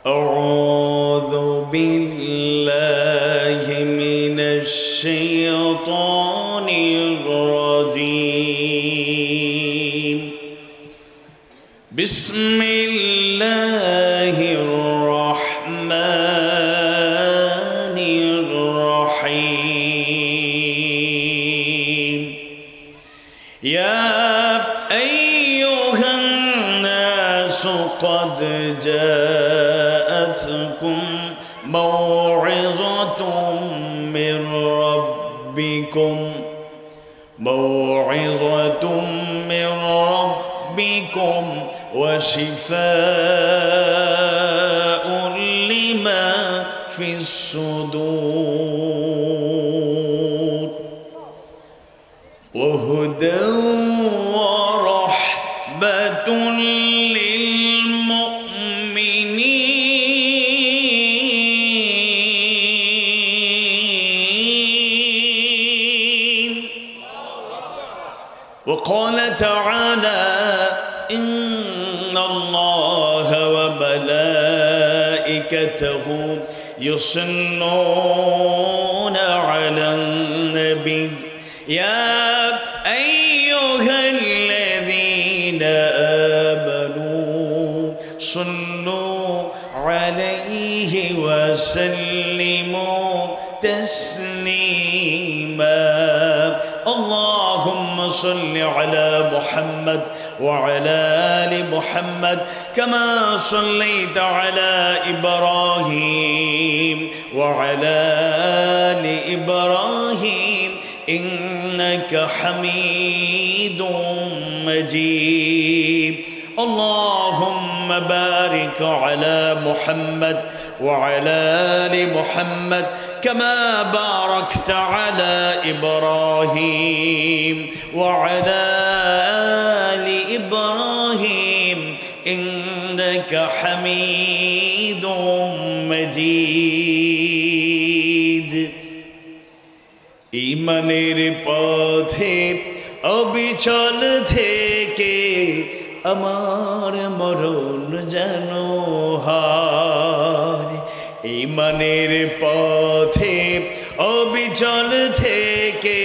أعوذ بالله من الشيطان الرجيم بسم الله الرحمن الرحيم يا أيها الناس قد جاءتكم موعظة من ربكم وشفاء لما في الصدور وهدى ورحمة للمؤمنين. وقال تعالى إن الله وملائكته يصلون على النبي يا أيها الذين آمنوا صلوا عليه وسلموا تسليما. اللهم صل على محمد وعلى آل محمد كما صليت على إبراهيم وعلى آل إبراهيم إنك حميد مجيد. اللهم بارك على محمد وعلى آل محمد كما باركت على إبراهيم وعلى آل إبراهيم إنك حميد مجيد. ঈমানের পথে অবিচল থেকে আমার মরণ যেন হয়। ঈমানের পথে অবিচল থেকে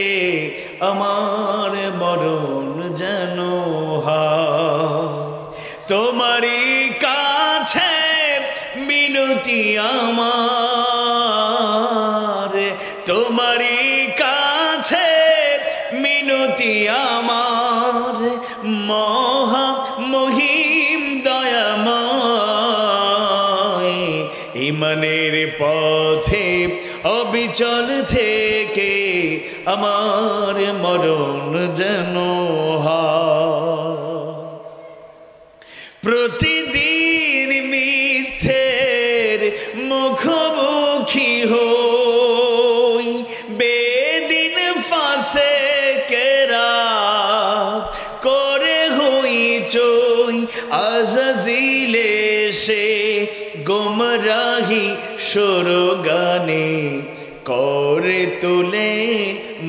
আমার মরণ যেন হয়। তোমারই কাছে মিনতি আমার, তোমারই কাছে মিনতি আমার, মহা মহিম দয়াময়। ঈমানের পথে অবিচল থেকে আমার মরণ যেন হয়। প্রতিদিন মিথ্যের মুখোমুখি হই, বেদিন ফাসেকেরা করে হই চই। আজাজিলে সে গুমরাহি সুরগানে করে তোলে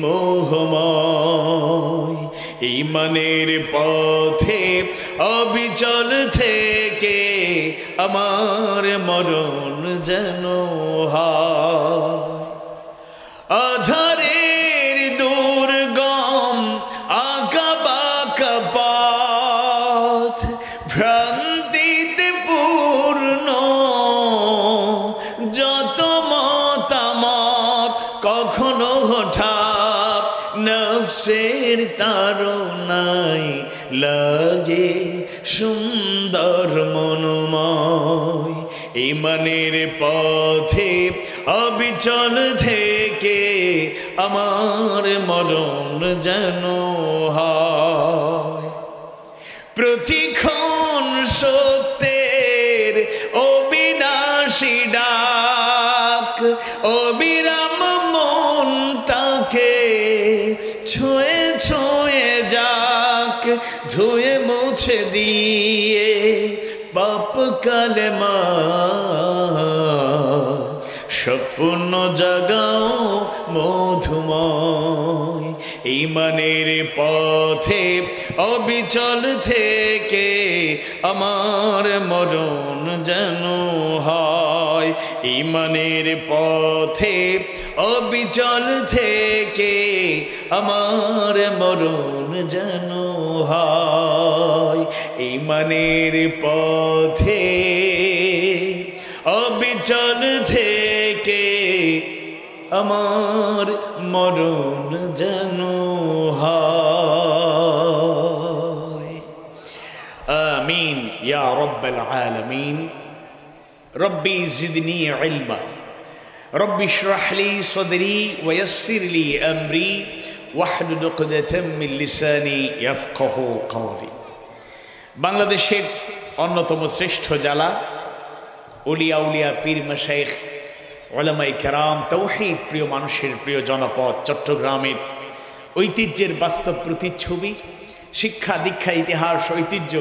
মোহময়। ঈমানের পথে অবিচল থেকে আমার মরণ যেন হয়। আধারের দুর্গম আঁকাবাঁকা পথ, ভ্রান্তিতে পূর্ণ যত মতামত, কখনো হঠাৎ নফসের তাড়নায় লাগে সুন্দর মনোময়। ঈমানের পথে অবিচল থেকে আমার মরণ যেন হয়। প্রতিক্ষণ সত্যের অবিনাশী ডাক, অবিরাম মনটাকে ছুঁয়ে ছুঁয়ে যাক, ধুয়ে মুছে দিয়ে পাপ কালেমা। স্বপ্ন জাগাও মধুময়। ঈমানের পথে অবিচল থেকে আমার মরণ যেন হয়। হয় ঈমানের পথে অবিচল থেকে আমার মরণ যেন হয় ঈমানের পথে অবিচল থেকে আমার মরণ যেন হয় আমিন ইয়া রাব্বাল আলামিন রব্বি জিদনি ইলমা রব্বি ইশরাহ লি সাদরি ওয়া ইয়াসসির লি আমরি ওয়াহলুল উকদাতাম মিন লিসানি ইয়াফকাহু কওলি। বাংলাদেশের অন্যতম শ্রেষ্ঠ জেলা, উলিয়া উলিয়া পীর মাশায়েখ উলামায়ে কেরাম, তাওহীদ প্রিয় মানুষের প্রিয় জনপদ চট্টগ্রামের ঐতিহ্যের বাস্তব প্রতিচ্ছবি, শিক্ষা দীক্ষা ইতিহাস ঐতিহ্য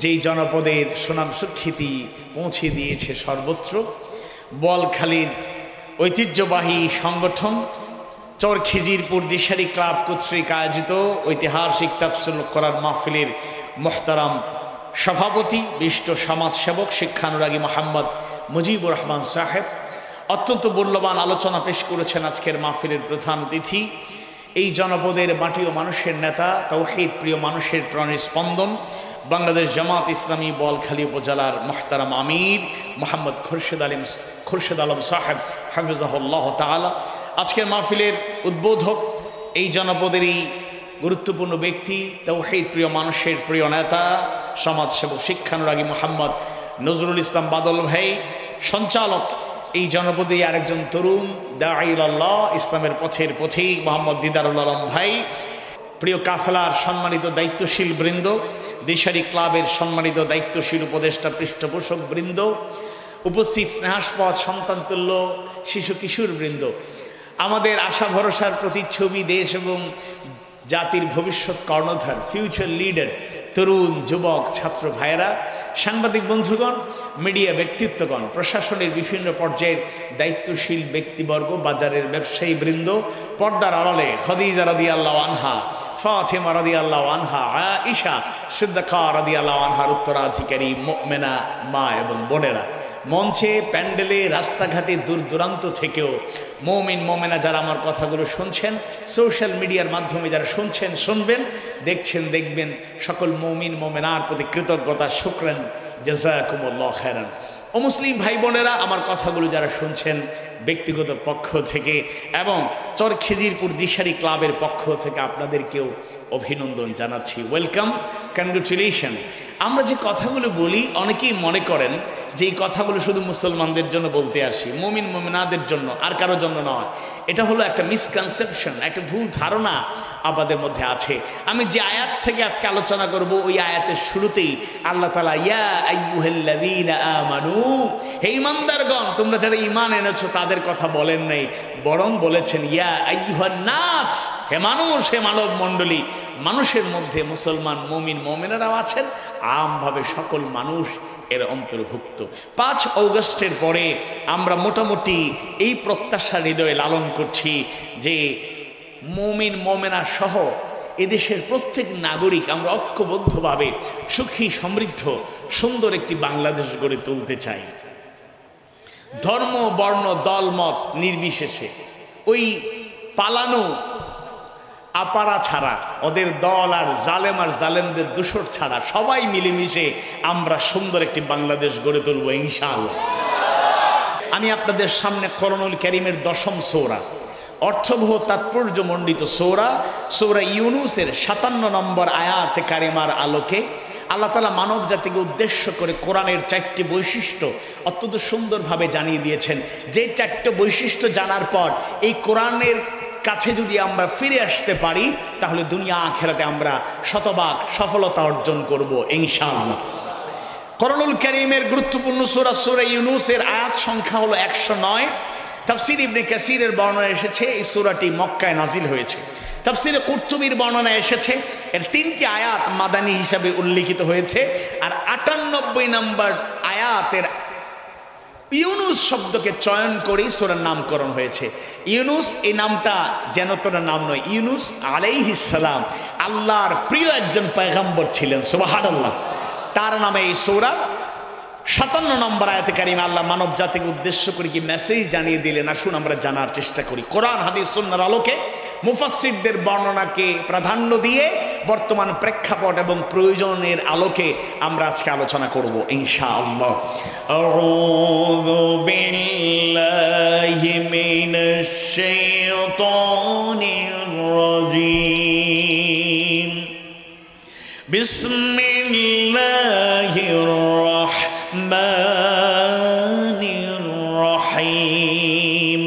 যেই জনপদের সুনাম সুখ্যাতি পৌঁছে দিয়েছে সর্বত্র, বোয়ালখালীর ঐতিহ্যবাহী সংগঠন চরখিজিরপুর দিশারি ক্লাব কর্তৃক আয়োজিত ঐতিহাসিক তাফসীরুল কোরআন মাহফিলের মুহতারাম সভাপতি বিশিষ্ট সমাজসেবক শিক্ষানুরাগী মোহাম্মদ মুজিবুর রহমান সাহেব অত্যন্ত মূল্যবান আলোচনা পেশ করেছেন। আজকের মাহফিলের প্রধান অতিথি এই জনপদের মাটি ও মানুষের নেতা, তাওহীদ প্রিয় মানুষের প্রাণের স্পন্দন, বাংলাদেশ জামাত ইসলামী বোয়ালখালী উপজেলার মুহতারাম আমির মোহাম্মদ খুরশেদ আলম সাহেব হাফিজাহুল্লাহ তাআলা। আজকের মাহফিলের উদ্বোধক এই জনপদেরই গুরুত্বপূর্ণ ব্যক্তি, তাওহীদ প্রিয় মানুষের প্রিয় নেতা, সমাজসেবক শিক্ষানুরাগী মোহাম্মদ নজরুল ইসলাম বাদল ভাই। সঞ্চালক এই জনপদে আরেকজন তরুণ দাঈ ইলাল্লাহ, ইসলামের পথের পথিক মোহাম্মদ দিদারুল আলম ভাই। প্রিয় কাফেলার সম্মানিত দায়িত্বশীল বৃন্দ, দিশারি ক্লাবের সম্মানিত দায়িত্বশীল উপদেষ্টা পৃষ্ঠপোষক বৃন্দ, উপস্থিত স্নেহাস্পদ সন্তানতুল্য শিশু কিশোর বৃন্দ, আমাদের আশা ভরসার প্রতিচ্ছবি, দেশ এবং জাতির ভবিষ্যৎ কর্ণধার, ফিউচার লিডার, তরুণ যুবক ছাত্র ভাইয়েরা, সাংবাদিক বন্ধুগণ, মিডিয়া ব্যক্তিত্বগণ, প্রশাসনের বিভিন্ন পর্যায়ের দায়িত্বশীল ব্যক্তিবর্গ, বাজারের ব্যবসায়ী বৃন্দ, পর্দার আড়ালে খাদিজা রাদিয়াল্লাহু আনহা, ফাতিমা রাদিয়াল্লাহু আনহা, আয়েশা সিদ্দিকা রাদিয়াল্লাহু আনহার উত্তরাধিকারী মুমিনা মা এবং বোনেরা, মঞ্চে, প্যান্ডেলে, রাস্তাঘাটে, দূর দূরান্ত থেকেও মুমিন মুমিনা যারা আমার কথাগুলো শুনছেন, সোশ্যাল মিডিয়ার মাধ্যমে যারা শুনছেন, শুনবেন, দেখছেন, দেখবেন, সকল মুমিন মুমিনার প্রতি কৃতজ্ঞতা, শুকরান, জাযাকুমুল্লাহ খায়রান। ও মুসলিম ভাই বোনেরা, আমার কথাগুলো যারা শুনছেন ব্যক্তিগত পক্ষ থেকে এবং চরখিজিরপুর দিশারি ক্লাবের পক্ষ থেকে আপনাদেরকেও অভিনন্দন জানাচ্ছি। Welcome, congratulation. আমরা যে কথাগুলো বলি অনেকেই মনে করেন যে এই কথাগুলো শুধু মুসলমানদের জন্য বলতে আসি, মুমিন মুমিনাদের জন্য, আর কারো জন্য নয়। এটা হলো একটা মিসকনসেপশন, একটা ভুল ধারণা আমাদের মধ্যে আছে। আমি যে আয়াত থেকে আজকে আলোচনা করব ওই আয়াতের শুরুতেই আল্লাহ তাআলা ইয়া আইয়ুহাল্লাযীনা আমানু, হে ঈমানদারগণ, তোমরা যারা ঈমান এনেছো তাদের কথা বলেন নাই, বরং বলেছেন ইয়া আইয়ুহান নাস, হে মানুষ, হে মানব মণ্ডলী। মানুষের মধ্যে মুসলমান মুমিন মুমিনারাও আছেন, আমভাবে সকল মানুষ এর অন্তর্ভুক্ত। 5 অগস্টের পরে আমরা মোটামুটি এই প্রত্যাশা হৃদয়ে লালন করছি যে মুমিন মুমিনা সহ এদেশের প্রত্যেক নাগরিক আমরা ঐক্যবদ্ধভাবে সুখী সমৃদ্ধ সুন্দর একটি বাংলাদেশ গড়ে তুলতে চাই। ধর্ম বর্ণ দল মত নির্বিশেষে, ওই পালানো আপারা ছাড়া, ওদের দল আর জালেমদের দূষর ছাড়া সবাই মিলেমিশে আমরা সুন্দর একটি বাংলাদেশ গড়ে তুলব ইনশাআল্লাহ। আমি আপনাদের সামনে কোরআনুল কারীমের 10ম সূরা, অর্থবহ তাৎপর্যমণ্ডিত সূরা ইউনূসের 57 নম্বর আয়াতে কারিমার আলোকে আল্লাহ তাআলা মানব জাতিকে উদ্দেশ্য করে কোরআনের 4টি বৈশিষ্ট্য অত্যন্ত সুন্দরভাবে জানিয়ে দিয়েছেন। যে 4টি বৈশিষ্ট্য জানার পর এই কোরআনের কাছে যদি আমরা ফিরে আসতে পারি, তাহলে দুনিয়া আখিরাতে আমরা শতভাগ সফলতা অর্জন করব ইনশাআল্লাহ। কোরআনুল কারীমের গুরুত্বপূর্ণ সূরা ইউনূসের আয়াত সংখ্যা হলো 109। তাফসীর ইবনে কাসীরের বর্ণনা এসেছে এই সূরাটি মক্কায় নাজিল হয়েছে। তাফসীরে কুরতুবীর বর্ণনা এসেছে এর 3টি আয়াত মাদানী হিসাবে উল্লেখিত হয়েছে। আর 98 নম্বর আয়াতের ইউনুস শব্দকে চয়ন করে সূরার নামকরণ হয়েছে। ইউনুস এই নামটা যেন তোর নাম নয়, ইউনুস আলাইহিস সালাম আল্লাহর প্রিয় একজন পয়গম্বর ছিলেন, সুবহানাল্লাহ। তার নামে এই সূরা 57 নম্বর আয়াতে কারিমে আল্লাহ মানব জাতিকে উদ্দেশ্য করে কি মেসেজ জানিয়ে দিলেন, আসুন আমরা জানার চেষ্টা করি। কোরআন হাদিস সুন্নাহর আলোকে মুফাসসিরদের বর্ণনাকে প্রাধান্য দিয়ে বর্তমান প্রেক্ষাপট এবং প্রয়োজনের আলোকে আমরা আজকে আলোচনা করব ইনশাআল্লাহ। আউযু বিল্লাহি মিনাশ শাইতানির রাজীম। বিসমিল্লাহির রাহমানির রাহিম।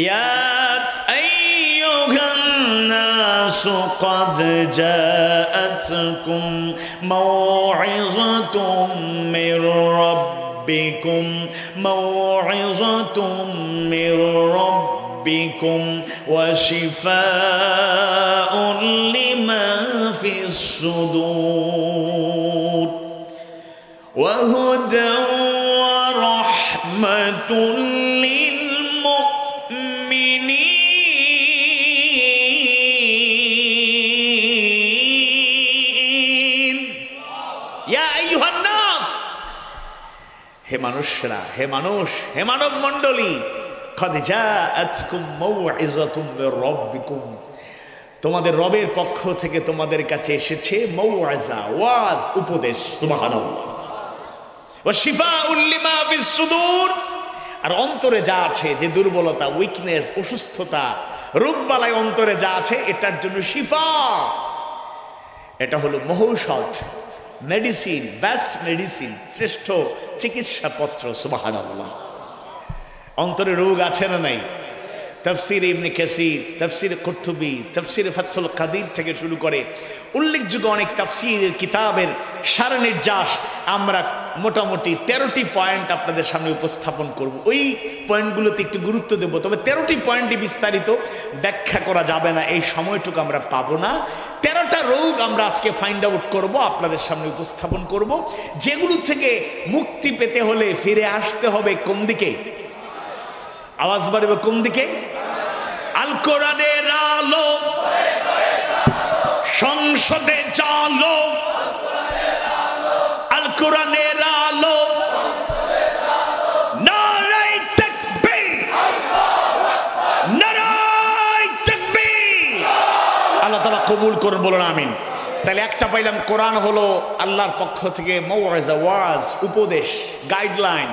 ইয়া قد جاءتكم موعظة من ربكم وشفاء لما في الصدور وهدى ورحمة হে মানুষরা, হে মানুষ, হে মানব মণ্ডলী, قد جاءتكم موعظة من ربكم, তোমাদের রবের পক্ষ থেকে তোমাদের কাছে এসেছে মৌআযা, ওয়াজ, উপদেশ। সুবহানাল্লাহ। ওয়া শিফাউল লিমা ফিস সুদূর, আর অন্তরে যা আছে, যে দুর্বলতা, উইকনেস, অসুস্থতা, রোগবালাই অন্তরে যা আছে, এটার জন্য শিফা। এটা হলো মহৌষধ, মেডিসিন, বেস্ট মেডিসিন, শ্রেষ্ঠ চিকিৎসাপত্র। সুবহানাল্লাহ। অন্তরে রোগ আছে না নাই? তাফসীর ইবনে কাসীর, তাফসীর কুরতুবী, তাফসীর ফাতহুল কাদির থেকে শুরু করে উল্লেখযোগ্য অনেক তাফসীরের কিতাবের সার নির্যাস আমরা মোটামুটি 13টি পয়েন্ট আপনাদের সামনে উপস্থাপন করব। ওই পয়েন্টগুলোতে একটু গুরুত্ব দেব, তবে 13টি পয়েন্টই বিস্তারিত ব্যাখ্যা করা যাবে না, এই সময়টুকু আমরা পাবো না। 13টা রোগ আমরা আজকে ফাইন্ড আউট করব, আপনাদের সামনে উপস্থাপন করব, যেগুলো থেকে মুক্তি পেতে হলে ফিরে আসতে হবে কোন দিকে? আওয়াজ বাড়বে, কোন দিকে? আল কোরআনের আলো সংসদে চলো, আল কোরআনের আলো, নারায়ে তাকবীর, নারায়ে তাকবীর। আল্লাহ তাআলা কবুল করুন, বলুন আমিন। তাহলে একটা পাইলাম, কোরআন হলো আল্লাহর পক্ষ থেকে মৌআযা, ওয়াজ, উপদেশ, গাইডলাইন,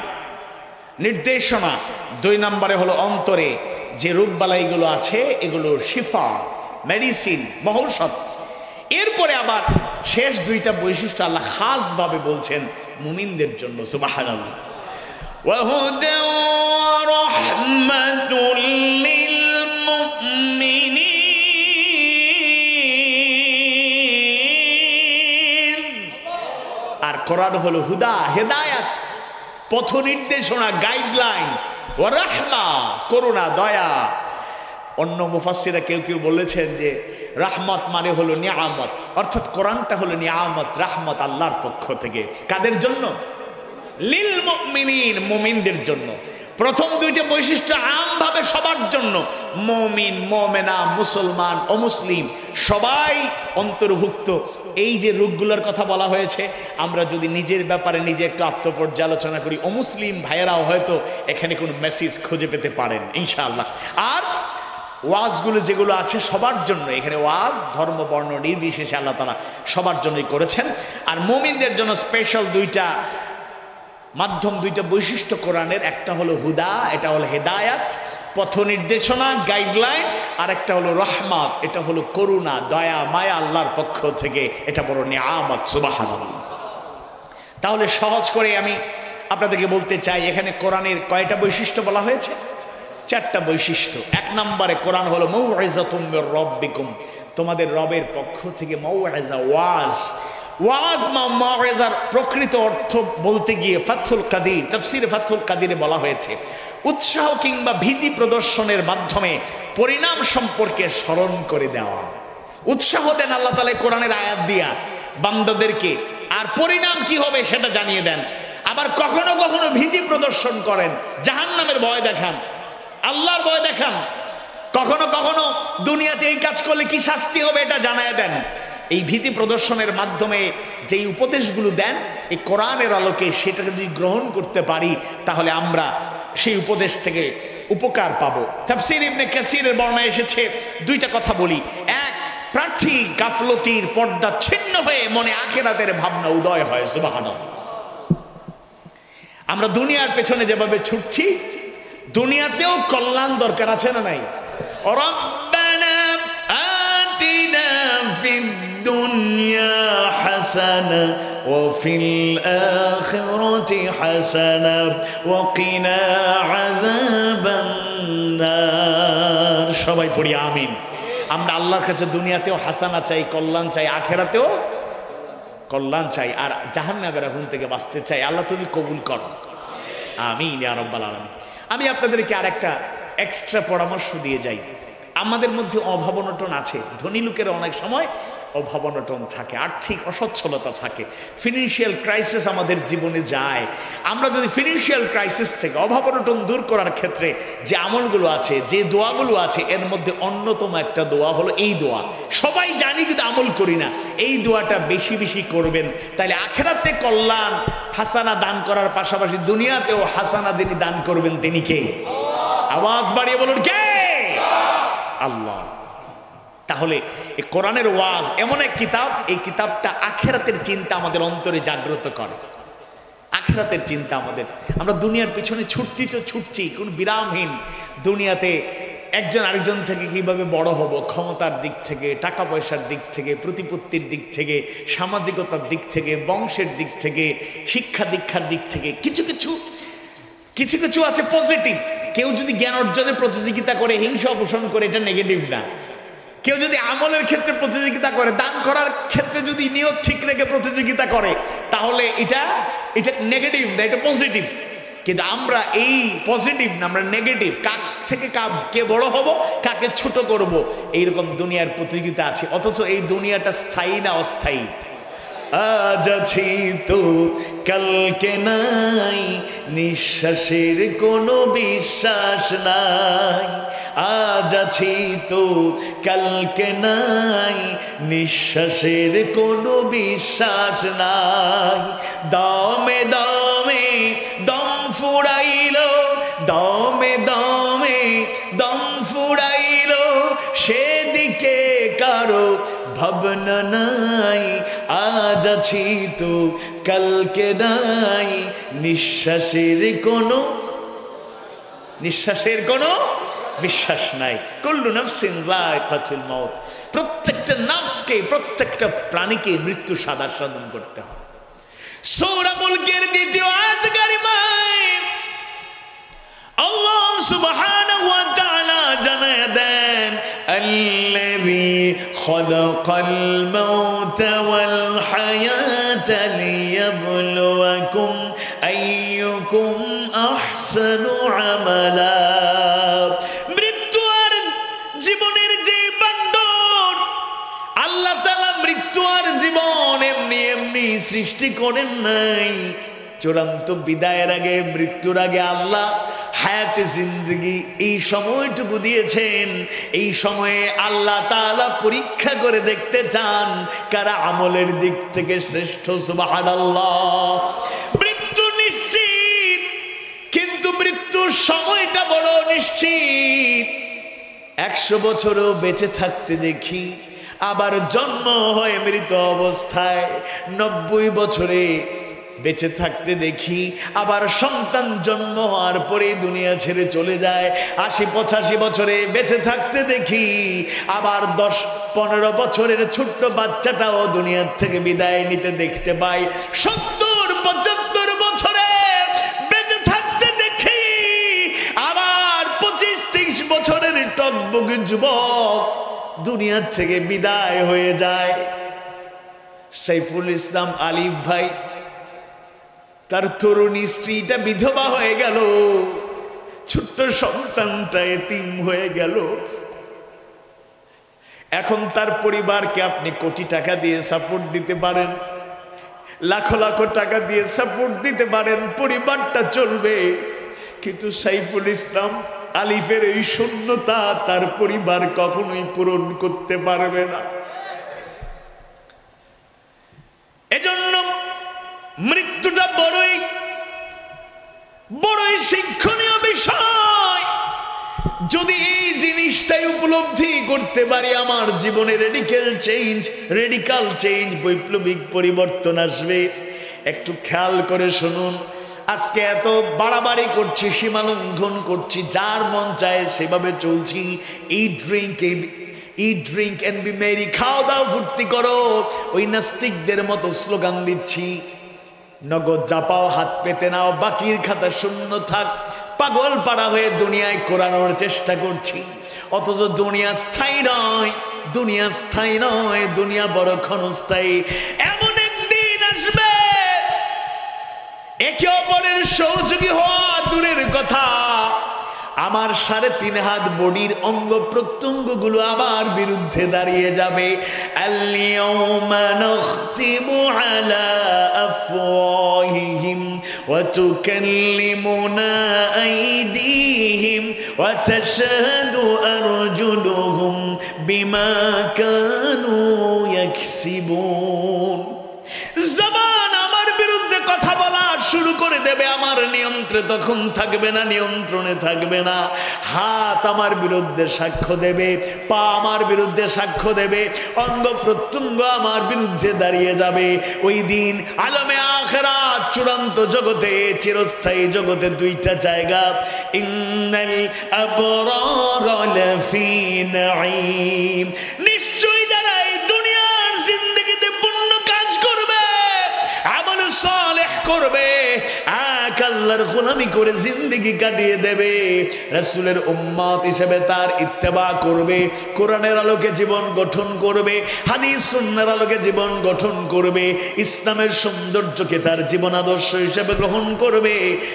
নির্দেশনা। 2 নম্বরে হলো অন্তরে যে রোগবালাইগুলো আছে এগুলোর শিফা, মেডিসিন, মহৌষধ। এরপরে আবার শেষ 2টা বৈশিষ্ট্য আল্লাহ খাস ভাবে বলছেন মুমিনদের জন্য। সুবহানাল্লাহ। ওয়া হুদা ওয়া রাহমাতুল লিল মুমিনিন। আর কোরআন হলো হুদা, হেদায়েত, পথ নির্দেশনা, গাইডলাইন, ও রাহমা, করুণা, দয়া। অন্য মুফাসসিররা কেউ কেউ বলেছেন যে রাহমত মানে হলো নিয়ামত, অর্থাৎ কোরআনটা হলো নিয়ামত, রাহমত আল্লাহর পক্ষ থেকে। কাদের জন্য? লিল মুমিনিন, মুমিনদের জন্য। প্রথম 2টা বৈশিষ্ট্য আমভাবে সবার জন্য, মুমিন, মুমিনা, মুসলমান, অমুসলিম সবাই অন্তর্ভুক্ত। এই যে রোগগুলোর কথা বলা হয়েছে, আমরা যদি নিজের ব্যাপারে নিজে একটু আত্মপর্যালোচনা করি, অমুসলিম ভাইয়েরাও হয়তো এখানে কোনো মেসেজ খুঁজে পেতে পারেন ইনশাআল্লাহ। আর ওয়াজগুলো যেগুলো আছে সবার জন্য, এখানে ওয়াজ ধর্ম বর্ণ নির্বিশেষে আল্লাহ তাআলা সবার জন্যই করেছেন। আর মুমিনদের জন্য স্পেশাল 2টা মাধ্যম, 2টা বৈশিষ্ট্য কোরআনের। একটা হলো হুদা, এটা হলো হেদায়াত, পথ নির্দেশনা, গাইডলাইন। আর একটা হলো রহমত, এটা হলো করুণা, দয়া, মায়া আল্লাহর পক্ষ থেকে। এটা বড় নিয়ামত। সুবহানাল্লাহ। তাহলে সহজ করে আমি আপনাদেরকে বলতে চাই, এখানে কোরআনের কয়টা বৈশিষ্ট্য বলা হয়েছে? 4টা বৈশিষ্ট্য। 1 নম্বরে কোরআন হলো মৌআযাতুম মির রাব্বিকুম, তোমাদের রবের পক্ষ থেকে মৌআযা, ওয়াজ। ওয়াজ মাওয়াজার প্রকৃত অর্থ বলতে গিয়ে ফাতহুল কাদির, তাফসীরে ফাতহুল কাদিরে বলা হয়েছে উৎসাহ কিংবা ভীতি প্রদর্শনের মাধ্যমে পরিণাম সম্পর্কে স্মরণ করে দেওয়া। উৎসাহ দেন আল্লাহ তাআলা কোরআনের আয়াত দিয়া বান্দাদেরকে, আর পরিণাম কি হবে সেটা জানিয়ে দেন। আবার কখনো কখনো ভীতি প্রদর্শন করেন, জাহান্নামের ভয় দেখান, আল্লাহর ভয় দেখান। কখনো কখনো দুনিয়াতে এই কাজ করলে কি শাস্তি হবে এটা জানায় দেন। এই ভীতি প্রদর্শনের মাধ্যমে যেই উপদেশগুলো দেন এই কোরআনের আলোকে সেটাকে যদি গ্রহণ করতে পারি তাহলে আমরা সেই উপদেশ থেকে উপকার পাবো। তাফসীর ইবনে কাসিরের বর্ণনায় এসেছে দুইটা কথা বলি। এক, প্রার্থী গাফলতির পর্দা ছিন্ন হয়ে মনে আখিরাতের ভাবনা উদয় হয়। সুবহানাল্লাহ। আমরা দুনিয়ার পেছনে যেভাবে ছুটছি দুনিয়াতেও কল্যাণ দরকার আছে না নাই? রব্বানা আতিনা ফিদ দুনিয়া হাসানা ওয়া ফিল আখিরাতি হাসানা ওয়া কিনা আযাবান নার। সবাই পড়ি আমিন। আমরা আল্লাহর কাছে দুনিয়াতেও হাসানা চাই, কল্যাণ চাই, আখিরাতেও কল্যাণ চাই, আর জাহান্নামের আগুন থেকে বাঁচতে চাই। আল্লাহ তুমি কবুল করো, আমিন ইয়া রাব্বাল আলামিন। আমি আপনাদেরকে আরেকটা এক্সট্রা পরামর্শ দিয়ে যাই। আমাদের মধ্যে অভাব অনটন আছে, ধনী লোকের অনেক সময় অভাব অনটন থাকে, আর্থিক অসচ্ছলতা থাকে, ফিনান্সিয়াল ক্রাইসিস আমাদের জীবনে যায়। আমরা যদি ফিনান্সিয়াল ক্রাইসিস থেকে অভাব অনটন দূর করার ক্ষেত্রে যে আমলগুলো আছে, যে দোয়াগুলো আছে, এর মধ্যে অন্যতম একটা দোয়া হলো এই দোয়া। সবাই জানি কিন্তু আমল করি না। এই দোয়াটা বেশি বেশি করবেন, তাহলে আখিরাতে কল্যাণ হাসানা দান করার পাশাপাশি দুনিয়াতেও হাসানা যিনি দান করবেন তিনি কে? আওয়াজ বাড়িয়ে বলুন কে? আল্লাহ। তাহলে এই কোরআনের ওয়াজ এমন এক কিতাব, এই কিতাবটা আখিরাতের চিন্তা আমাদের অন্তরে জাগ্রত করে। আখিরাতের চিন্তা আমাদের, আমরা দুনিয়ার পিছনে ছুটছি কোন বিরামহীন দুনিয়াতে। একজন আরেকজন থেকে কিভাবে বড় হব, ক্ষমতার দিক থেকে, টাকা পয়সার দিক থেকে, প্রতিপত্তির দিক থেকে, সামাজিকতার দিক থেকে, বংশের দিক থেকে, শিক্ষা দীক্ষার দিক থেকে কিছু কিছু আছে পজিটিভ। কেউ যদি জ্ঞান অর্জনের প্রতিযোগিতা করে, হিংসা পোষণ করে, এটা নেগেটিভ না। কেউ যদি আমলের ক্ষেত্রে প্রতিযোগিতা করে, দান করার ক্ষেত্রে যদি নিয়ত ঠিক রেখে প্রতিযোগিতা করে, তাহলে এটা নেগেটিভ না, এটা পজিটিভ। কিন্তু আমরা এই পজিটিভ না, আমরা নেগেটিভ। কার থেকে কে বড় হব, কাকে ছোট করব, এইরকম দুনিয়ার প্রতিযোগিতা আছে। অথচ এই দুনিয়াটা স্থায়ী না অস্থায়ী? আজ আছি তো কালকে নাই, নিঃশ্বাসের কোনো বিশ্বাস নাই। আজ আছি তো কালকে নাই, নিঃশ্বাসের কোনো বিশ্বাস নাই। দমে দমে দম ফুরাইলো, দমে দমে দম ফুরাইলো, সেদিকে কারো ভাবনা নাই। আজ আছি তো কালকে নাই, নিঃশ্বাসের কোনো বিশ্বাস নাই। কুল্লু নাফসিন যায়কাতুল মাউত। প্রত্যেকটা নফসকে, প্রত্যেকটা প্রাণীকে মৃত্যু সাধন করতে হয়। সূরা মুলকের দ্বিতীয় আয়াত কারিমায় আল্লাহ সুবহানাহু ওয়া তাআলা জানায় দেন, আল্লাযী খালাকাল মাউতা ওয়াল হায়াতা লিয়াবলুয়াকুম আইয়ুকুম আহসানু আমালা। মৃত্যু আর জীবনের যে বান্ডন, আল্লাহ তাআলা মৃত্যু আর জীবন এমনি এমনি সৃষ্টি করেন নাই। চূড়ান্ত বিদায়ের আগে, মৃত্যুর আগে আল্লাহ হায়াতে জিন্দেগি এই সময়টুকু দিয়েছেন। এই সময়ে আল্লাহ তাআলা পরীক্ষা করে দেখতে চান কারা আমলের দিক থেকে শ্রেষ্ঠ। সুবহানাল্লাহ। মৃত্যু নিশ্চিত, কিন্তু মৃত্যুর সময়টা বড় নিশ্চিত। 100 বছরও বেঁচে থাকতে দেখি, আবার জন্ম হয় মৃত অবস্থায়। 90 বছরে বেঁচে থাকতে দেখি, আবার সন্তান জন্ম হওয়ার পরে দুনিয়া ছেড়ে চলে যায়। 80-85 বছরে বেঁচে থাকতে দেখি, আবার 10-15 বছরের ছোট্ট বাচ্চাটাও দুনিয়ার থেকে বিদায় নিতে দেখতে পাই। 70-75 বছরে বেঁচে থাকতে দেখি, আবার 25-30 বছরের টকবকে যুবক দুনিয়ার থেকে বিদায় হয়ে যায়। সাইফুল ইসলাম আলিফ ভাই, তার তরুণী স্ত্রীটা বিধবা হয়ে গেল, ছোট্ট সন্তানটা এতিম হয়ে গেল। এখন তার পরিবারকে আপনি কোটি টাকা দিয়ে সাপোর্ট দিতে পারেন, লাখ লাখ টাকা দিয়ে সাপোর্ট দিতে পারেন, পরিবারটা চলবে। কিন্তু সাইফুল ইসলাম আলিফের এই শূন্যতা তার পরিবার কখনোই পূরণ করতে পারবে না। উপলব্ধি করতে পারি আমার জীবনে রেডিক্যাল চেঞ্জ, বৈপ্লবিক পরিবর্তন আসবে। একটু খেয়াল করে শুনুন, আজকে এত বাড়াবাড়ি করছি, সীমা লঙ্ঘন করছি, যার মন চায় সেভাবে চলছি। ইট ড্রিঙ্ক এন্ড বি মেরি, খাওয়া দাও ফুর্তি করো, ওই নাস্তিকদের মতো স্লোগান দিচ্ছি। নগদ জাপাও, হাত পেতে নাও, বাকির খাতা শূন্য থাক। পাগল পাড়া হয়ে দুনিয়ায় কোরানোর চেষ্টা করছি, অথচ দুনিয়া স্থায়ী নয়, দুনিয়া বড় ক্ষণস্থায়ী। এমন একদিন আসবে একে অপরের সহযোগী হওয়া দূরের কথা, আমার 3.5 হাত বডির অঙ্গ প্রত্যঙ্গ গুলো আমার বিরুদ্ধে দাঁড়িয়ে যাবে। আল-ইয়াওমা নাখতিমু আলা আফওয়াহিহিম ওয়া তুকাল্লিমুনা আইদিহিম ওয়া তাশহাদু আরজুলুহুম বিমা কানু ইয়াকসিবুন। জবান আমার বিরুদ্ধে কথা বলা শুরু করে দেবে, আমার নিয়ন্ত্রণে তখন থাকবে না, নিয়ন্ত্রণে থাকবে না। হাত আমার বিরুদ্ধে সাক্ষ্য দেবে, পা আমার বিরুদ্ধে সাক্ষ্য দেবে, অঙ্গ প্রত্যঙ্গ আমার বিরুদ্ধে দাঁড়িয়ে যাবে। ওই দিন আলমে আখিরাত, চূড়ান্ত জগতে, চিরস্থায়ী জগতে 2টা জায়গা। ইন্নাল আবরারা লাফি নাঈম, নিশ্চয়ই যারা এই দুনিয়ার জিন্দেগিতে পুণ্য কাজ করবে, আমল সালেহ করবে, আল্লাহর গোলামি করে জিন্দেগি কাটিয়ে দেবে, রাসূলের উম্মত হিসেবে তার ইত্তেবা করবে, কোরআনের আলোকে জীবন গঠন করবে, হাদিস সুন্নাহর আলোকে জীবন গঠন করবে, ইসলামের সৌন্দর্যকে তার জীবন আদর্শ হিসেবে গ্রহণ করবে,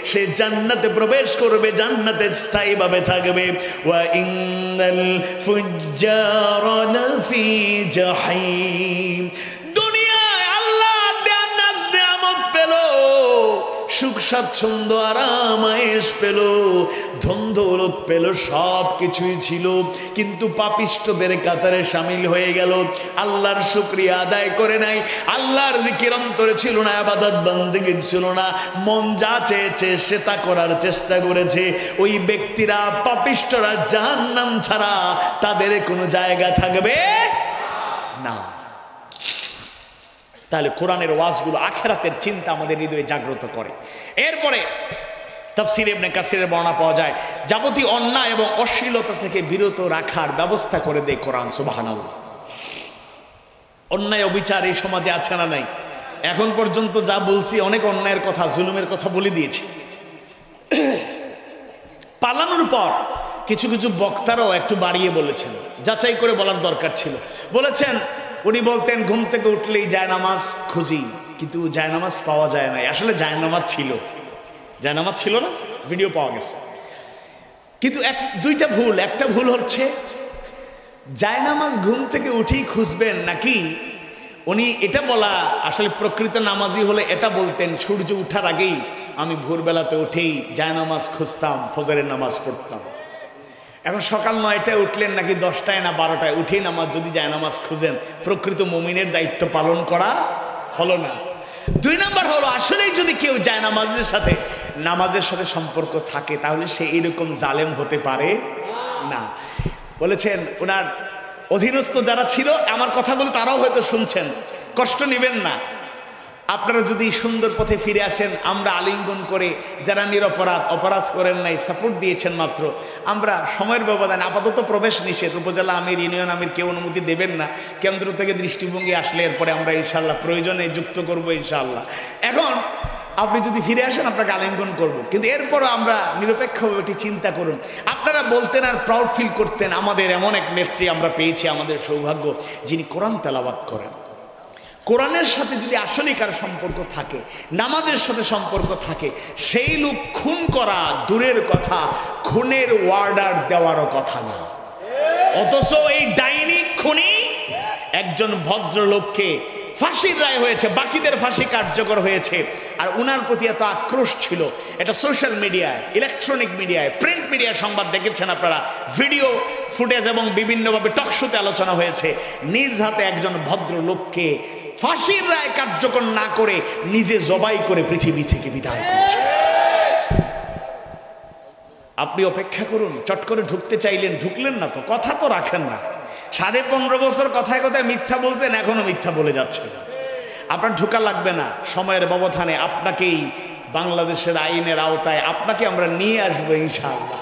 সে জান্নাতে প্রবেশ করবে, জান্নাতে স্থায়ীভাবে থাকবে। ওয়া ইন্নাল ফুজ্জারা লাফি জাহিম, সুখ স্বাচ্ছন্দ্য আরাম আয়েশ পেল, ধন দৌলত পেল, সব কিছুই ছিল, কিন্তু পাপিষ্টদের কাতারে শামিল হয়ে গেল। আল্লাহর শুকরিয়া আদায় করে নাই, আল্লাহর জিকির অন্তরে ছিল না, ইবাদত বন্দেগী ছিল না, মন যা চেয়েছে সে তা করার চেষ্টা করেছে। ওই ব্যক্তিরা, পাপিষ্টরা জাহান্নাম ছাড়া তাদের কোনো জায়গা থাকবে না। তাহলে কোরআনের ওয়াজগুলো আখিরাতের চিন্তা আমাদের হৃদয়ে জাগ্রত করে। এরপরে তাফসীর ইবনে কাসিরের বর্ণনা পাওয়া যায়, যাবতীয় অন্যায় এবং অশ্লীলতা থেকে বিরত রাখার ব্যবস্থা করে দেয় কোরআন। সুবহানাল্লাহ। অন্যায় অবিচার এই সমাজে আছে না নাই? এখন পর্যন্ত যা বলছি অনেক অন্যায়ের কথা, জুলুমের কথা বলে দিয়েছি। পালানোর পর কিছু কিছু বক্তারাও একটু বাড়িয়ে বলেছেন, যাচাই করে বলার দরকার ছিল। বলেছেন, উনি বলতেন ঘুম থেকে উঠলেই জায়নামাজ খুঁজি, কিন্তু জায়নামাজ পাওয়া যায় না। আসলে জায়নামাজ ছিল না, ভিডিও পাওয়া গেছে। কিন্তু 2টা ভুল। একটা ভুল হচ্ছে জায়নামাজ ঘুম থেকে উঠেই খুঁজবেন, নাকি উনি এটা বলা, আসলে প্রকৃত নামাজি হলে এটা বলতেন, সূর্য উঠার আগেই আমি ভোরবেলাতে উঠেই জায়নামাজ খুঁজতাম, ফজরের নামাজ পড়তাম। এখন সকাল 9টায় উঠলেন নাকি 10টায় না 12টায় উঠেই নামাজ যদি জায়নামাজ খুঁজেন, প্রকৃত মুমিনের দায়িত্ব পালন করা হলো না। 2 নম্বর হলো, আসলেই যদি কেউ নামাজের সাথে সম্পর্ক থাকে, তাহলে সে এরকম জালেম হতে পারে না। বলেছেন ওনার অধীনস্থ যারা ছিল, আমার কথাগুলো তারাও হয়তো শুনছেন, কষ্ট নেবেন না। আপনারা যদি সুন্দর পথে ফিরে আসেন, আমরা আলিঙ্গন করে, যারা নিরপরাধ, অপরাধ করেন নাই, সাপোর্ট দিয়েছেন মাত্র, আমরা সময়ের ব্যবধানে, আপাতত প্রবেশ নিষেধ, উপজেলা আমির, ইউনিয়ন আমির কেউ অনুমতি দেবেন না, কেন্দ্র থেকে দৃষ্টিভঙ্গি আসলে এরপরে আমরা ইনশাআল্লাহ প্রয়োজনে যুক্ত করবো ইনশাআল্লাহ। এখন আপনি যদি ফিরে আসেন, আপনাকে আলিঙ্গন করব, কিন্তু এরপরও আমরা নিরপেক্ষভাবে এটি চিন্তা করুন। আপনারা বলতেন আর প্রাউড ফিল করতেন, আমাদের এমন এক নেত্রী আমরা পেয়েছি, আমাদের সৌভাগ্য, যিনি কোরআন তেলাওয়াত করেন। কোরআনের সাথে যদি আসলেই কারো সম্পর্ক থাকে, নামাজের সাথে সম্পর্ক থাকে, সেই লোক খুন করা দূরের কথা, খুনের অর্ডার দেওয়ারও কথা না। অথচ এই ডাইনি খুনি একজন ভদ্রলোককে ফাঁসির রায় হয়েছে, বাকিদের ফাঁসি কার্যকর হয়েছে, আর উনার প্রতি এত আক্রোশ ছিল। এটা সোশ্যাল মিডিয়ায়, ইলেকট্রনিক মিডিয়ায়, প্রিন্ট মিডিয়ায় সংবাদ দেখেছেন আপনারা, ভিডিও ফুটেজ এবং বিভিন্নভাবে টকশোতে আলোচনা হয়েছে। নিজ হাতে একজন ভদ্রলোককে ফাঁসির রায় কার্যকর না করে নিজে জবাই করে পৃথিবী থেকে বিদায় করছে। আপনি অপেক্ষা করুন, চট করে ঢুকতে চাইলেন, ঢুকলেন না তো, কথা তো রাখেন না। 15.5 বছর কথায় কথায় মিথ্যা বলছেন, এখনো মিথ্যা বলে যাচ্ছে। আপনার ঢোকা লাগবে না, সময়ের ব্যবধানে আপনাকেই বাংলাদেশের আইনের আওতায় আপনাকে আমরা নিয়ে আসবো ইনশাআল্লাহ।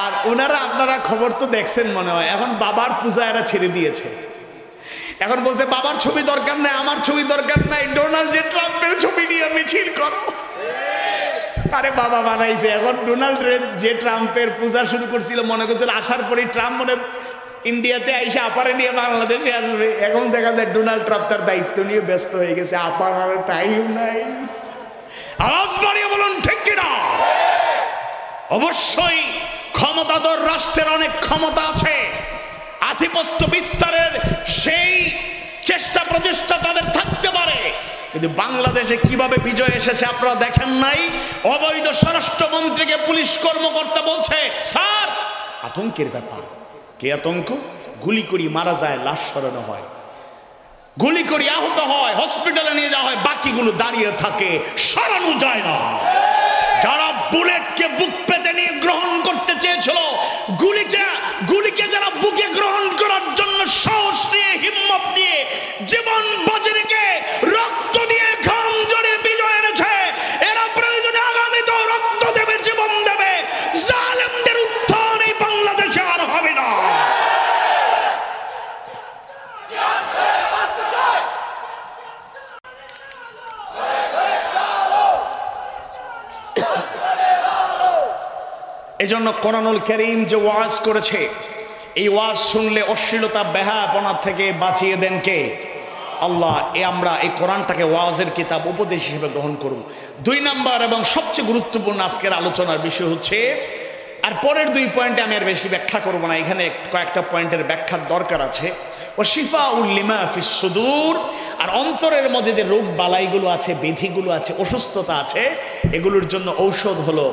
আর ওনারা, আপনারা খবর তো দেখছেন মনে হয়, এখন বাবার পূজা এরা ছেড়ে দিয়েছে। এখন বলছে বাবার ছবি দরকার নাই, আমার ছবি দরকার নাই, ডোনাল্ড জে ট্রাম্পের ছবি নিয়ে মিছিল করো। আরে বাবা বানাইছে, এখন ডোনাল্ড জে ট্রাম্পের পূজা শুরু করছিল, মনে করছিল আসার পরে ট্রাম্প মনে ইন্ডিয়াতে আইসা আপারে নিয়ে বাংলাদেশে আসবে। এখন দেখা যায় ডোনাল্ড ট্রাম্প তার দায়িত্ব নিয়ে ব্যস্ত হয়ে গেছে, আপার টাইম নাই। আওয়াজ বাড়িয়ে বলুন ঠিক কিনা? অবশ্যই ক্ষমতাধর রাষ্ট্রের অনেক ক্ষমতা আছে, আধিপত্য বিস্তারের সেই চেষ্টা প্রচেষ্টা তাদের থাকতে পারে, কিন্তু বাংলাদেশে কিভাবে বিজয় এসেছে আপনারা দেখেন নাই? অবৈধ স্বরাষ্ট্রমন্ত্রীকে পুলিশ কর্মকর্তা বলছে স্যার আতঙ্কের ব্যাপার। কে আতঙ্ক? গুলি করি মারা যায়, লাশ সরানো হয়, গুলি করি আহত হয়, হসপিটালে নিয়ে যাওয়া হয়, বাকিগুলো দাঁড়িয়ে থাকে, সরানো যায় না। যারা বুলেটকে বুক পেতে নিয়ে গ্রহণ করতে চেয়েছিল, গুলিকে যারা বুকে গ্রহণ করার জন্য সাহস নিয়ে, হিম্মত দিয়ে, জীবন বাজি রেখে, রক্ত দিয়ে, ঘাম জড়িয়ে বিজয় এনেছে, এরা প্রয়োজনে আগামীতেও রক্ত দেবে, জীবন দেবে। জালেমদের উত্থান এই বাংলাদেশে আর হবে না। এজন্য কোরআনুল কারীম যে ওয়াজ করেছে, এই ওয়াজ শুনলে অশ্লীলতা বেহায়াপনা থেকে বাঁচিয়ে দেন কে? আল্লাহ। আমরা এই কোরআনটাকে ওয়াজের কিতাব, উপদেশ হিসেবে গ্রহণ করব। 2 নাম্বার এবং সবচেয়ে গুরুত্বপূর্ণ আজকের আলোচনার বিষয় হচ্ছে, আর পরের 2 পয়েন্টে আমি আর বেশি ব্যাখ্যা করব না, এখানে কয়েকটা পয়েন্টের ব্যাখ্যার দরকার আছে। ও শিফাউল লিমা ফিস সুদূর, আর অন্তরের মধ্যে যে রোগ বালাইগুলো আছে, ব্যাধিগুলো আছে, অসুস্থতা আছে, এগুলোর জন্য ঔষধ হলো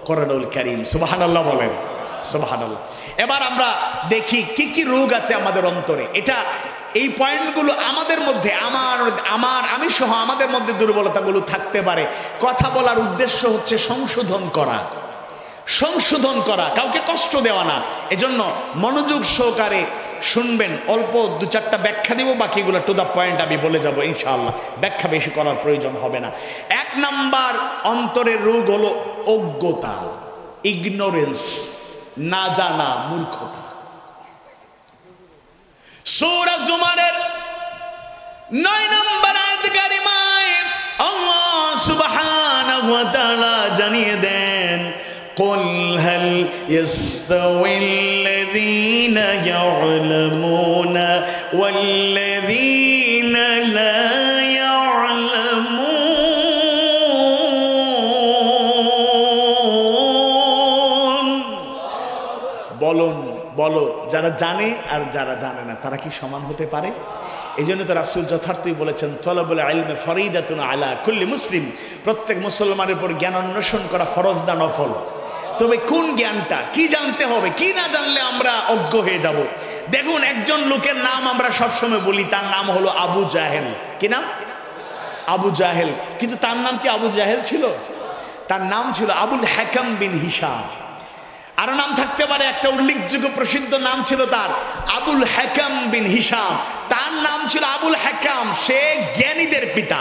কোরআনুল কারীম। সুবহানাল্লাহ বলেন, সুবহানাল্লাহ। এবার আমরা দেখি কি কি রোগ আছে আমাদের অন্তরে। এই পয়েন্টগুলো আমাদের মধ্যে, আমি সহ আমাদের মধ্যে দুর্বলতাগুলো থাকতে পারে। কথা বলার উদ্দেশ্য হচ্ছে সংশোধন করা, কাউকে কষ্ট দেওয়া না। এজন্য মনোযোগ সহকারে শুনবেন। অল্প 2-4টা ব্যাখ্যা দিব, বাকিগুলো টু দ্য পয়েন্ট আমি বলে যাব ইনশাআল্লাহ। ব্যাখ্যা বেশি করার প্রয়োজন হবে না। 1 নাম্বার অন্তরের রোগ হলো অজ্ঞতা, ইগনোরেন্স, না জানা, মূর্খতা। সূরা জুমারের 9 নম্বর আয়াত কারিমায় আল্লাহ সুবহানাহু ওয়া তাআলা জানিয়ে দেন, কুল হাল ইয়াস্তাউিল্লাযীনা ইয়া'লামুনা ওয়াল্লাযীনা লা ইয়া'লামুন। বলো যারা জানে আর যারা জানে না, তারা কি সমান হতে পারে? এই জন্য তো রাসূল যথার্থই বলেছেন, তলাবুল ইলমি ফরিদাতুন আলা কুল্লি মুসলিম, প্রত্যেক মুসলমানের উপর জ্ঞান অন্বেষণ করা ফরজ না নফল। তবে কোন জ্ঞানটা, কি জানতে হবে, কি না জানলে আমরা অজ্ঞ হয়ে যাব। দেখুন, একজন লোকের নাম আমরা সবসময় বলি, তার নাম হলো আবু জাহেল। কি নাম? আবু জাহেল। কিন্তু তার নাম কি আবু জাহেল ছিল? তার নাম ছিল আবুল হাকাম বিন হিশাম। আরো নাম থাকতে পারে, একটা উল্লেখযোগ্য প্রসিদ্ধ নাম ছিল তার আবুল হাকাম বিন হিশাম। তার নাম ছিল আবুল হাকাম, সে জ্ঞানীদের পিতা,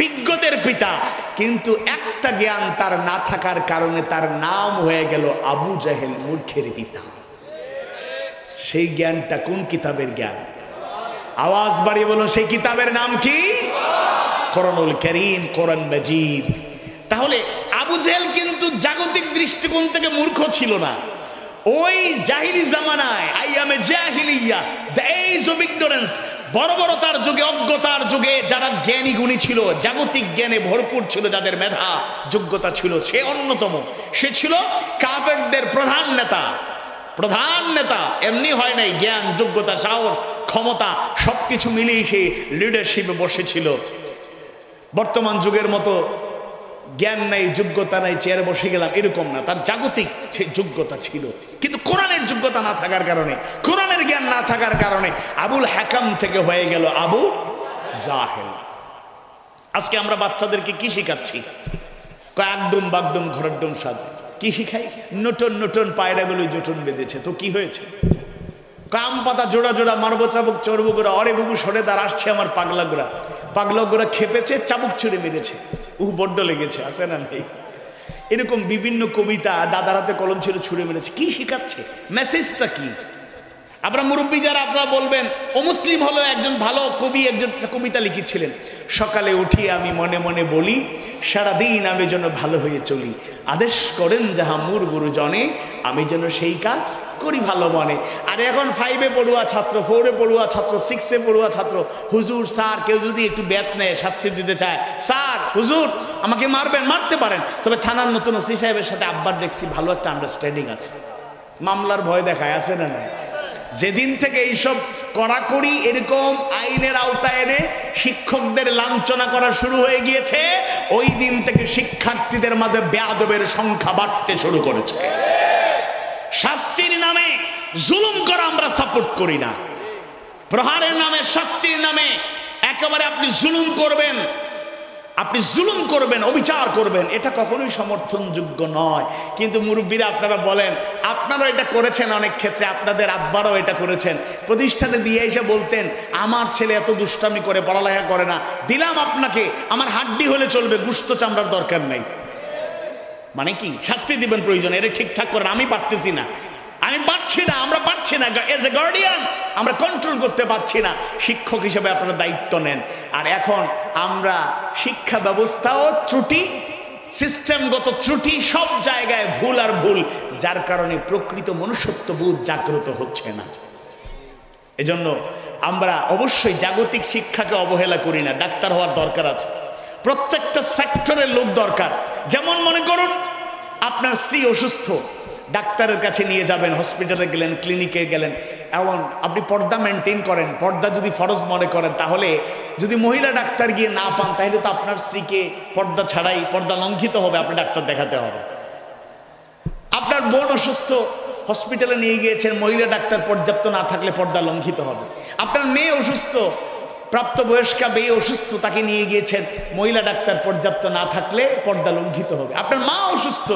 বিজ্ঞদের পিতা। কিন্তু একটা জ্ঞান তার না থাকার কারণে তার নাম হয়ে গেল আবু জাহেল, মূর্খের পিতা। সেই জ্ঞানটা কোন কিতাবের জ্ঞান? আওয়াজ বাড়িয়ে বলুন, সেই কিতাবের নাম কি? কোরআনুল কারীম, কোরআন মাজিদ। তাহলে আবু জেহেল কিন্তু জাগতিক দৃষ্টিকোণ থেকে মূর্খ ছিল না। ওই জাহিলি জামানায়, আইয়ামে জাহিলিয়া, দ্য এজ অফ ইগনোরেন্স, বর্বরতার যুগে, অজ্ঞতার যুগে যারা জ্ঞানী গুণী ছিল, জাগতিক জ্ঞানে ভরপুর ছিল, যাদের মেধা যোগ্যতা ছিল, সে অন্যতম। সে ছিল কাফেরদের প্রধান নেতা। এমনি হয় নাই, জ্ঞান, যোগ্যতা, সাহস, ক্ষমতা সবকিছু মিলিয়ে সে লিডারশিপে বসেছিল। বর্তমান যুগের মতো জ্ঞান নাই, যোগ্যতা নাই, চেয়ারে বসে গেলাম, এরকম না। তার জাগতিক সে যোগ্যতা ছিল, কিন্তু কোরআনের যোগ্যতা না থাকার কারণে, কোরআনের জ্ঞান না থাকার কারণে আবুল হাকাম থেকে হয়ে গেল আবু জাহেল। আজকে আমরা বাচ্চাদেরকে কি শিখাচ্ছি? একদম বাগডুম ঘরের ডুম সাজে। কি শিখাই? নতুন নতুন পায়রাগুলো জোটন বেঁধেছে, তো কি হয়েছে? কাম পাতা জোড়া জোড়া মারবো চাবুক চড়বো গোড়া, অরে বুবু সরে দাঁড় আসছে আমার পাগলা গোড়া। পাগলা গোড়া খেপেছে, চাবুক ছুড়ে মেরেছে, বড্ড লেগেছে, আছে না নেই? এরকম বিভিন্ন কবিতা দাদার হাতে কলম ছিল, ছুড়ে মেরেছে। কি শিখাচ্ছে? মেসেজটা কি? আপনারা মুরব্বী যারা, আপনারা বলবেন অমুসলিম হলো একজন ভালো কবি, একজন কবিতা লিখেছিলেন, সকালে উঠিয়ে আমি মনে মনে বলি, সারাদিন আমি যেন ভালো হয়ে চলি, আদেশ করেন যাহা মোর গুরুজনে, আমি যেন সেই কাজ করি ভালো মনে। আর এখন 5-এ পড়ুয়া ছাত্র, 4-এ পড়ুয়া ছাত্র, 6-এ পড়ুয়া ছাত্র, হুজুর স্যার কেউ যদি একটু ব্যাত নেয়, শাস্তি দিতে চায়, স্যার হুজুর আমাকে মারবেন, মারতে পারেন, তবে থানার নতুন ওসি সাহেবের সাথে আব্বার দেখছি ভালো একটা আন্ডারস্ট্যান্ডিং আছে, মামলার ভয় দেখায়, আছে না না? যেদিন থেকে এইসব কড়াকড়ি এরকম আইনের আওতায় এনে শিক্ষকদের লাঞ্ছনা করা শুরু হয়ে গিয়েছে, ওই দিন থেকে শিক্ষার্থীদের মাঝে বেয়াদবের সংখ্যা বাড়তে শুরু করেছে। শাস্তির নামে জুলুম করা আমরা সাপোর্ট করি না। প্রহারের নামে, শাস্তির নামে একেবারে আপনি জুলুম করবেন, আপনি জুলুম করবেন, অবিচার করবেন, এটা কখনোই সমর্থনযোগ্য নয়। কিন্তু মুরব্বীরা আপনারা বলেন, আপনারাও এটা করেছেন, অনেক ক্ষেত্রে আপনাদের আব্বারাও এটা করেছেন। প্রতিষ্ঠানে দিয়ে এসে বলতেন, আমার ছেলে এত দুষ্টামি করে, পড়ালেখা করে না, দিলাম আপনাকে, আমার হাড্ডি হলে চলবে, গুস্ত চামড়ার দরকার নেই। মানে কি? শাস্তি দিবেন প্রয়োজন, এটা ঠিকঠাক করেন, আমি পারতেছি না, আমি পারছি না, আমরা পারছি না, এজ এ গার্ডিয়ান আমরা কন্ট্রোল করতে পারছি না, শিক্ষক হিসেবে আপনারা দায়িত্ব নেন। আর এখন আমরা শিক্ষা ব্যবস্থাও ত্রুটি, সিস্টেমগত ত্রুটি, সব জায়গায় ভুল আর ভুল, যার কারণে প্রকৃত মনুষ্যত্ববোধ জাগ্রত হচ্ছে না। এজন্য আমরা অবশ্যই জাগতিক শিক্ষাকে অবহেলা করি না। ডাক্তার হওয়ার দরকার আছে, প্রত্যেকটা সেক্টরের লোক দরকার। যেমন মনে করুন আপনার স্ত্রী অসুস্থ, ডাক্তারের কাছে নিয়ে যাবেন, হসপিটালে গেলেন, ক্লিনিকে গেলেন, এমন আপনি পর্দা মেনটেন করেন, পর্দা যদি ফরজ মনে করেন, তাহলে যদি মহিলা ডাক্তার গিয়ে না পান, তাহলে তো আপনার স্ত্রীকে পর্দা ছাড়াই, পর্দা লঙ্ঘিত হবে, আপনি ডাক্তার দেখাতে হবে। আপনার বোন অসুস্থ, হসপিটালে নিয়ে গিয়েছেন, মহিলা ডাক্তার পর্যাপ্ত না থাকলে পর্দা লঙ্ঘিত হবে। আপনার মেয়ে অসুস্থ, প্রাপ্তবয়স্কা মেয়ে অসুস্থ, তাকে নিয়ে গিয়েছেন, মহিলা ডাক্তার পর্যাপ্ত না থাকলে পর্দা লঙ্ঘিত হবে। আপনার মা অসুস্থ,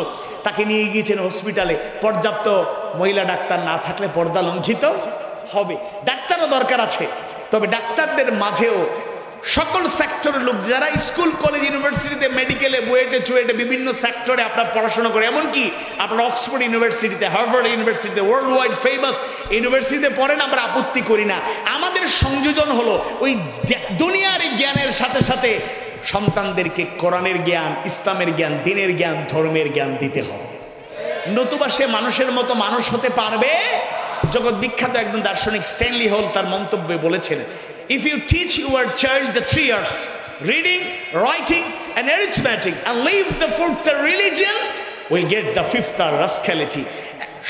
তাকে নিয়ে গিয়েছেন হসপিটালে, পর্যাপ্ত মহিলা ডাক্তার না থাকলে পর্দা লঙ্ঘিত হবে। ডাক্তারও দরকার আছে, তবে ডাক্তারদের মাঝেও সকল সেক্টরের লোক, যারা স্কুল কলেজ ইউনিভার্সিটিতে, মেডিকেলে, বুয়েটে চুয়েটে বিভিন্ন সেক্টরে আপনার পড়াশোনা করে, এমনকি আপনার অক্সফোর্ড ইউনিভার্সিটিতে, হার্ভার্ড ইউনিভার্সিটিতে, ওয়ার্ল্ড ওয়াইড ফেমাস ইউনিভার্সিটিতে পড়েন, আমরা আপত্তি করি না। আমাদের সংযোজন হলো ওই দুনিয়ার জ্ঞানের সাথে সাথে সন্তানদেরকে কোরআনের জ্ঞান, ইসলামের জ্ঞান, দ্বীনের জ্ঞান, ধর্মের জ্ঞান দিতে হবে, নতুবা সে মানুষের মতো মানুষ হতে পারবে। জগৎ বিখ্যাত একজন দার্শনিক স্ট্যানলি হল তার মন্তব্যে বলেছেন, if you teach your child the 3 R's, reading, writing and arithmetic, and leave the 4th religion, will get the 5th rascality.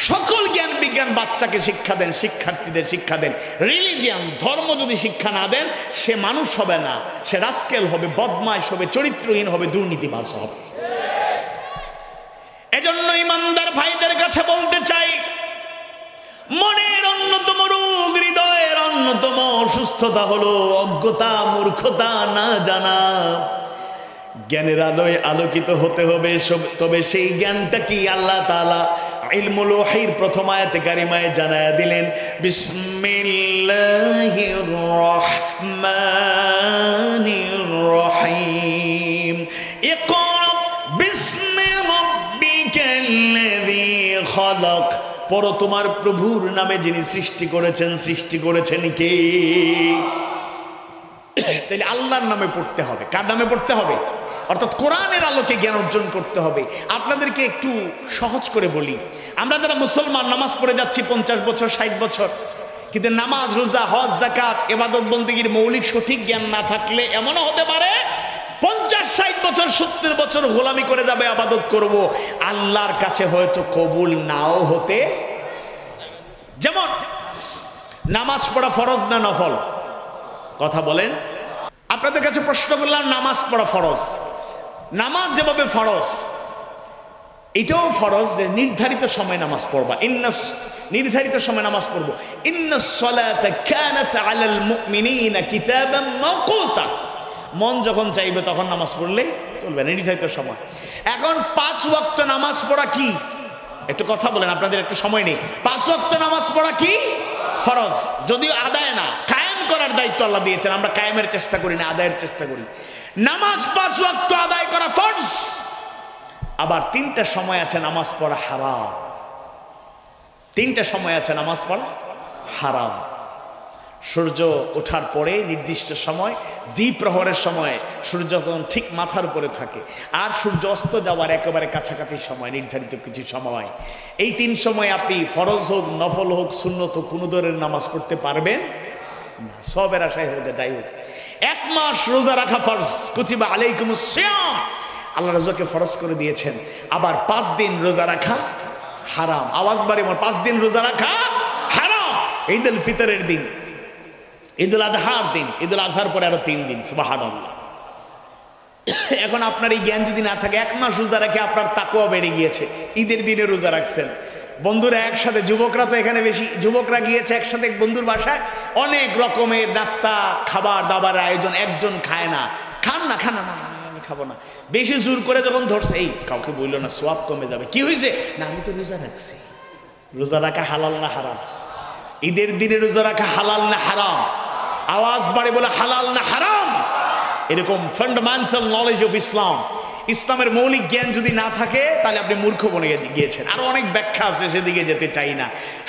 সকল জ্ঞান বিজ্ঞান বাচ্চাকে শিক্ষা দেন, শিক্ষার্থীদের শিক্ষা দেন, রিলিজিয়ান, ধর্ম যদি শিক্ষা না দেন, সে মানুষ হবে না, সে রাস্কেল হবে, বদমাইশ হবে, চরিত্রহীন হবে, দুর্নীতিবাজ হবে। এজন্য ইমানদার ভাইদের কাছে বলতে চাই, মনের অন্যতম রোগ, হৃদয়ের অন্যতম অসুস্থতা হলো অজ্ঞতা, মূর্খতা, না জানা। জ্ঞানের আলোয় আলোকিত হতে হবে, তবে সেই জ্ঞানটা কি? আল্লাহ তাআলা ইলমুল ওয়াহির প্রথম আয়াতে কারিমায় জানায়া দিলেন, বিসমিল্লাহির রহমানির রহিম, ইকরা বিসমি রাব্বিকাল্লাযী খালাক, পড়ো তোমার প্রভুর নামে যিনি সৃষ্টি করেছেন। সৃষ্টি করেছেন কে? তাহলে আল্লাহর নামে পড়তে হবে। কার নামে পড়তে হবে? অর্থাৎ কোরআনের আলোকে জ্ঞান অর্জন করতে হবে। আপনাদেরকে একটু সহজ করে বলি, আমরা যারা মুসলমান নামাজ পড়ে যাচ্ছি 50 বছর 60 বছর, কিন্তু নামাজ, রোজা, হজ, যাকাত, ইবাদত বন্দেগীর মৌলিক সঠিক জ্ঞান না থাকলে এমনও হতে পারে 50-60 বছর 70 বছর গোলামি করে যাবে, আবাদত করব, আল্লাহর কাছে হয়তো কবুল নাও হতে। যেমন নামাজ পড়া ফরজ না নফল? কথা বলেন। আপনাদের কাছে প্রশ্ন করলাম, নামাজ পড়া ফরজ, নামাজ যেভাবে ফরজ, এটাও ফরজ যে নির্ধারিত সময় নামাজ পড়বা, নির্ধারিত সময় নামাজ পড়বো। ইন্নাস সালাতা কানাত আলাল মুমিনিনা কিতাবাম মাওকুতা, মন যখন চাইবে তখন নামাজ পড়লে চলবে না, নির্ধারিত সময়। এখন 5 ওয়াক্ত নামাজ পড়া কি, একটু কথা বলেন, আপনাদের একটু সময় নেই। 5 ওয়াক্ত নামাজ পড়া কি ফরজ, যদিও আদায় না, কায়েম করার দায়িত্ব আল্লাহ দিয়েছেন। আমরা কায়েমের চেষ্টা করি না, আদায়ের চেষ্টা করি। নামাজ 5 ওয়াক্ত আদায় করা ফরজ। আবার 3টা সময় আছে নামাজ পড়া হারাম। 3টা সময় আছে নামাজ পড়া হারাম। সূর্য ওঠার পরে নির্দিষ্ট সময়, দ্বিপ্রহরের সময় সূর্য যখন ঠিক মাথার উপরে থাকে, আর সূর্য অস্ত যাওয়ার একেবারে কাছাকাছি সময়, নির্ধারিত কিছু সময়। এই 3 সময় আপনি ফরজ হোক, নফল হোক, সুন্নত হোক, কোনো ধরনের নামাজ পড়তে পারবেন না, সবের আশায় হোক যাই হোক। 1 মাস রোজা রাখা ফরজ, কুতিবা আলাইকুমুস সিয়াম, আল্লাহ রোজাকে ফরজ করে দিয়েছেন। আবার 5 দিন রোজা রাখা হারাম। আওয়াজ বাড়ি মোর, 5 দিন রোজা রাখা হারাম। ঈদুল ফিতরের দিন, ঈদুল আজহার দিন, ঈদুল আজহার পরে আরো 3 দিন, সুবহানাল্লাহ। এখন আপনার এই জ্ঞান যদি না থাকে, 1 মাস রোজা রাখে আপনার তাকওয়া বেড়ে গিয়েছে, ঈদের দিনে রোজা রাখছেন। বন্ধুরা একসাথে, যুবকরা তো এখানে বেশি, যুবকরা গিয়েছে একসাথে বন্ধুর বাসায়, অনেক রকমের নাস্তা খাবার দাবার আয়োজন, একজন খায় না, খান না আমি খাবো না, বেশি জোর করে যখন ধরছে, এই কাউকে বললো না, সোয়াব কমে যাবে, কি হয়েছে না আমি তো রোজা রাখছি। রোজা রাখা হালাল না হারাম? ঈদের দিনে রোজা রাখা হালাল না হারাম? আওয়াজ বাড়ে বলে হালাল না হারাম। এরকম ফান্ডামেন্টাল নলেজ অফ ইসলাম, ইসলামের মৌলিক জ্ঞান যদি না থাকে তাহলে আপনি মূর্খ বনে গিয়েছেন। আরো অনেক ব্যাখ্যা আছে, সেদিকে যেতে চাই না।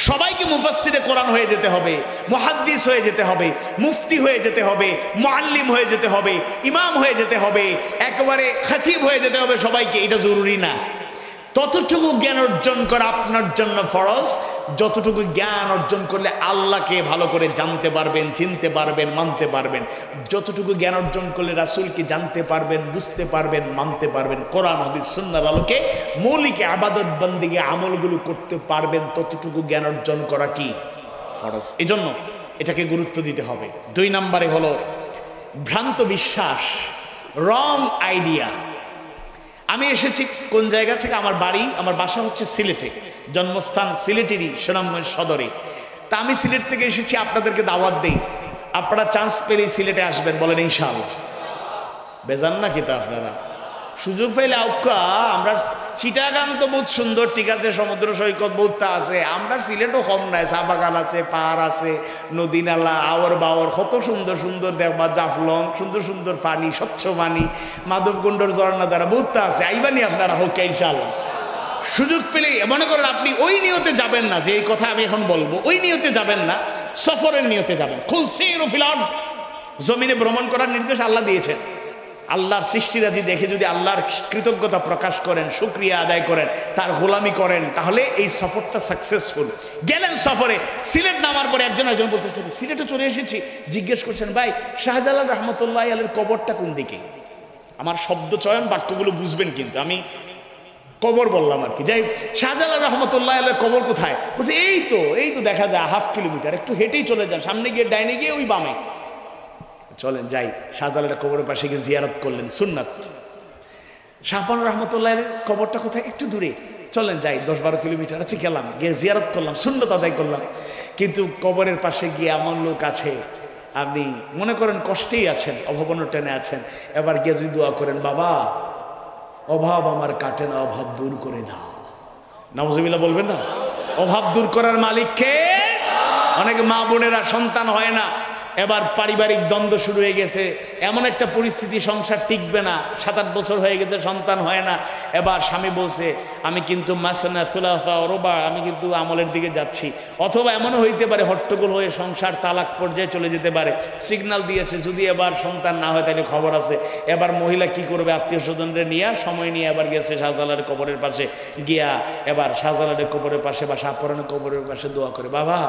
সবাইকে মুফাসসিরে কোরআন হয়ে যেতে হবে, মুহাদ্দিস হয়ে যেতে হবে, মুফতি হয়ে যেতে হবে, মুআল্লিম হয়ে যেতে হবে, ইমাম হয়ে যেতে হবে, একেবারে খতিব হয়ে যেতে হবে সবাইকে, এটা জরুরি না। ততটুকু জ্ঞান অর্জন করা আপনার জন্য ফরজ, যতটুকু জ্ঞান অর্জন করলে আল্লাহকে ভালো করে জানতে পারবেন, চিনতে পারবেন, মানতে পারবেন। যতটুকু জ্ঞান অর্জন করলে রাসূলকে জানতে পারবেন, বুঝতে পারবেন, মানতে পারবেন, কোরআন হাদিস সুন্নাহর আলোকে মৌলিক ইবাদত বন্দেগী আমলগুলো করতে পারবেন, ততটুকু জ্ঞান অর্জন করা কি ফরজ। এজন্য এটাকে গুরুত্ব দিতে হবে। 2 নম্বরে হলো ভ্রান্ত বিশ্বাস, রং আইডিয়া। আমি এসেছি কোন জায়গা থেকে, আমার বাসা হচ্ছে সিলেটে, জন্মস্থান সিলেটেরই, সুনামগঞ্জ সদরে। তা আমি সিলেট থেকে এসেছি, আপনাদেরকে দাওয়াত দেই, আপনারা চান্স পেলেই সিলেটে আসবেন, বলেন ইনশাআল্লাহ। বেজান না কিন্তু আপনারা সুযোগ পাইলে আউকা। আমরা চিটাগাং তো বহুত সুন্দর, ঠিক আছে, সমুদ্র সৈকত বহুতটা আছে, আমরা সিলেটও কম নাই, চা বাগান আছে, পাহাড় আছে, নদী নালা, আওয়ার বাওয়ার, কত সুন্দর সুন্দর দেখবা, জাফলং, সুন্দর সুন্দর পানি, স্বচ্ছ পানি, মাধবকুণ্ডর ঝর্ণা দ্বারা বহুতটা আছে। আইবানি আপনারা হোক ইনশাআল্লাহ। সুযোগ পেলে মনে করেন আপনি ওই নিয়তে যাবেন না, যে এই কথা আমি এখন বলবো, ওই নিয়তে যাবেন না, সফরের নিয়তে যাবেন। কুল সিরু ফিল আরদ, জমিনে ভ্রমণ করার নির্দেশ আল্লাহ দিয়েছেন। আল্লাহর সৃষ্টিরাজি দেখে যদি আল্লাহর কৃতজ্ঞতা প্রকাশ করেন, শুকরিয়া আদায় করেন, তার গোলামি করেন, তাহলে এই সফরটা সাকসেসফুল। গেলেন সফরে, সিলেট নামার পরে একজন বলতেছেন সিলেটে চলে এসেছি, জিজ্ঞেস করছেন ভাই শাহজালাল রহমতুল্লাহ আলাইহির কবরটা কোন দিকে? আমার শব্দ চয়ন বাক্যগুলো বুঝবেন কিন্তু, আমি কবর বললাম আর কি। যাই, শাহজালাল রহমতুল্লাহ আলাইহির কবর কোথায়? বলছে এই তো দেখা যায় 1/2 কিলোমিটার, একটু হেঁটেই চলে যান, সামনে গিয়ে ডাইনে গিয়ে ওই বামে। চলেন যাই, শাহজালালের কবরের পাশে গিয়ে জিয়ারত করলেন, সুন্নাত। শাহজালাল রহমতুল্লাহ কবরটা কোথায়? একটু দূরে, চলেন যাই, 10-12 কিলোমিটার আছে, গেলাম, গিয়ে জিয়ারত করলাম, সুন্নাত আদায় করলাম। কিন্তু কবরের পাশে গিয়ে আমার লোক আছে, আপনি মনে করেন কষ্টেই আছেন, অভাবনটনে আছেন, এবার গিয়ে যদি দোয়া করেন, বাবা অভাব আমার কাটে না, অভাব দূর করে দাও। নাউজুবিল্লাহ বলবেন না? অভাব দূর করার মালিক কে? অনেক মা বোনেরা সন্তান হয় না, এবার পারিবারিক দ্বন্দ্ব শুরু হয়ে গেছে, এমন একটা পরিস্থিতি, সংসার টিকবে না, 7-8 বছর হয়ে গেছে, সন্তান হয় না। এবার স্বামী বলছে আমি কিন্তু মাসনা সুলাসা রোবা, আমি কিন্তু আমলের দিকে যাচ্ছি। অথবা এমনও হইতে পারে হট্টগোল হয়ে সংসার তালাক পর্যায়ে চলে যেতে পারে। সিগন্যাল দিয়েছে যদি এবার সন্তান না হয় তাহলে খবর আছে। এবার মহিলা কি করবে? আত্মীয় স্বজনদের নিয়ে সময় নিয়ে এবার গেছে শাহজালালের কবরের পাশে গিয়া, এবার শাহজালালের কবরের পাশে বা শাহপরানের কবরের পাশে দোয়া করে, বাবা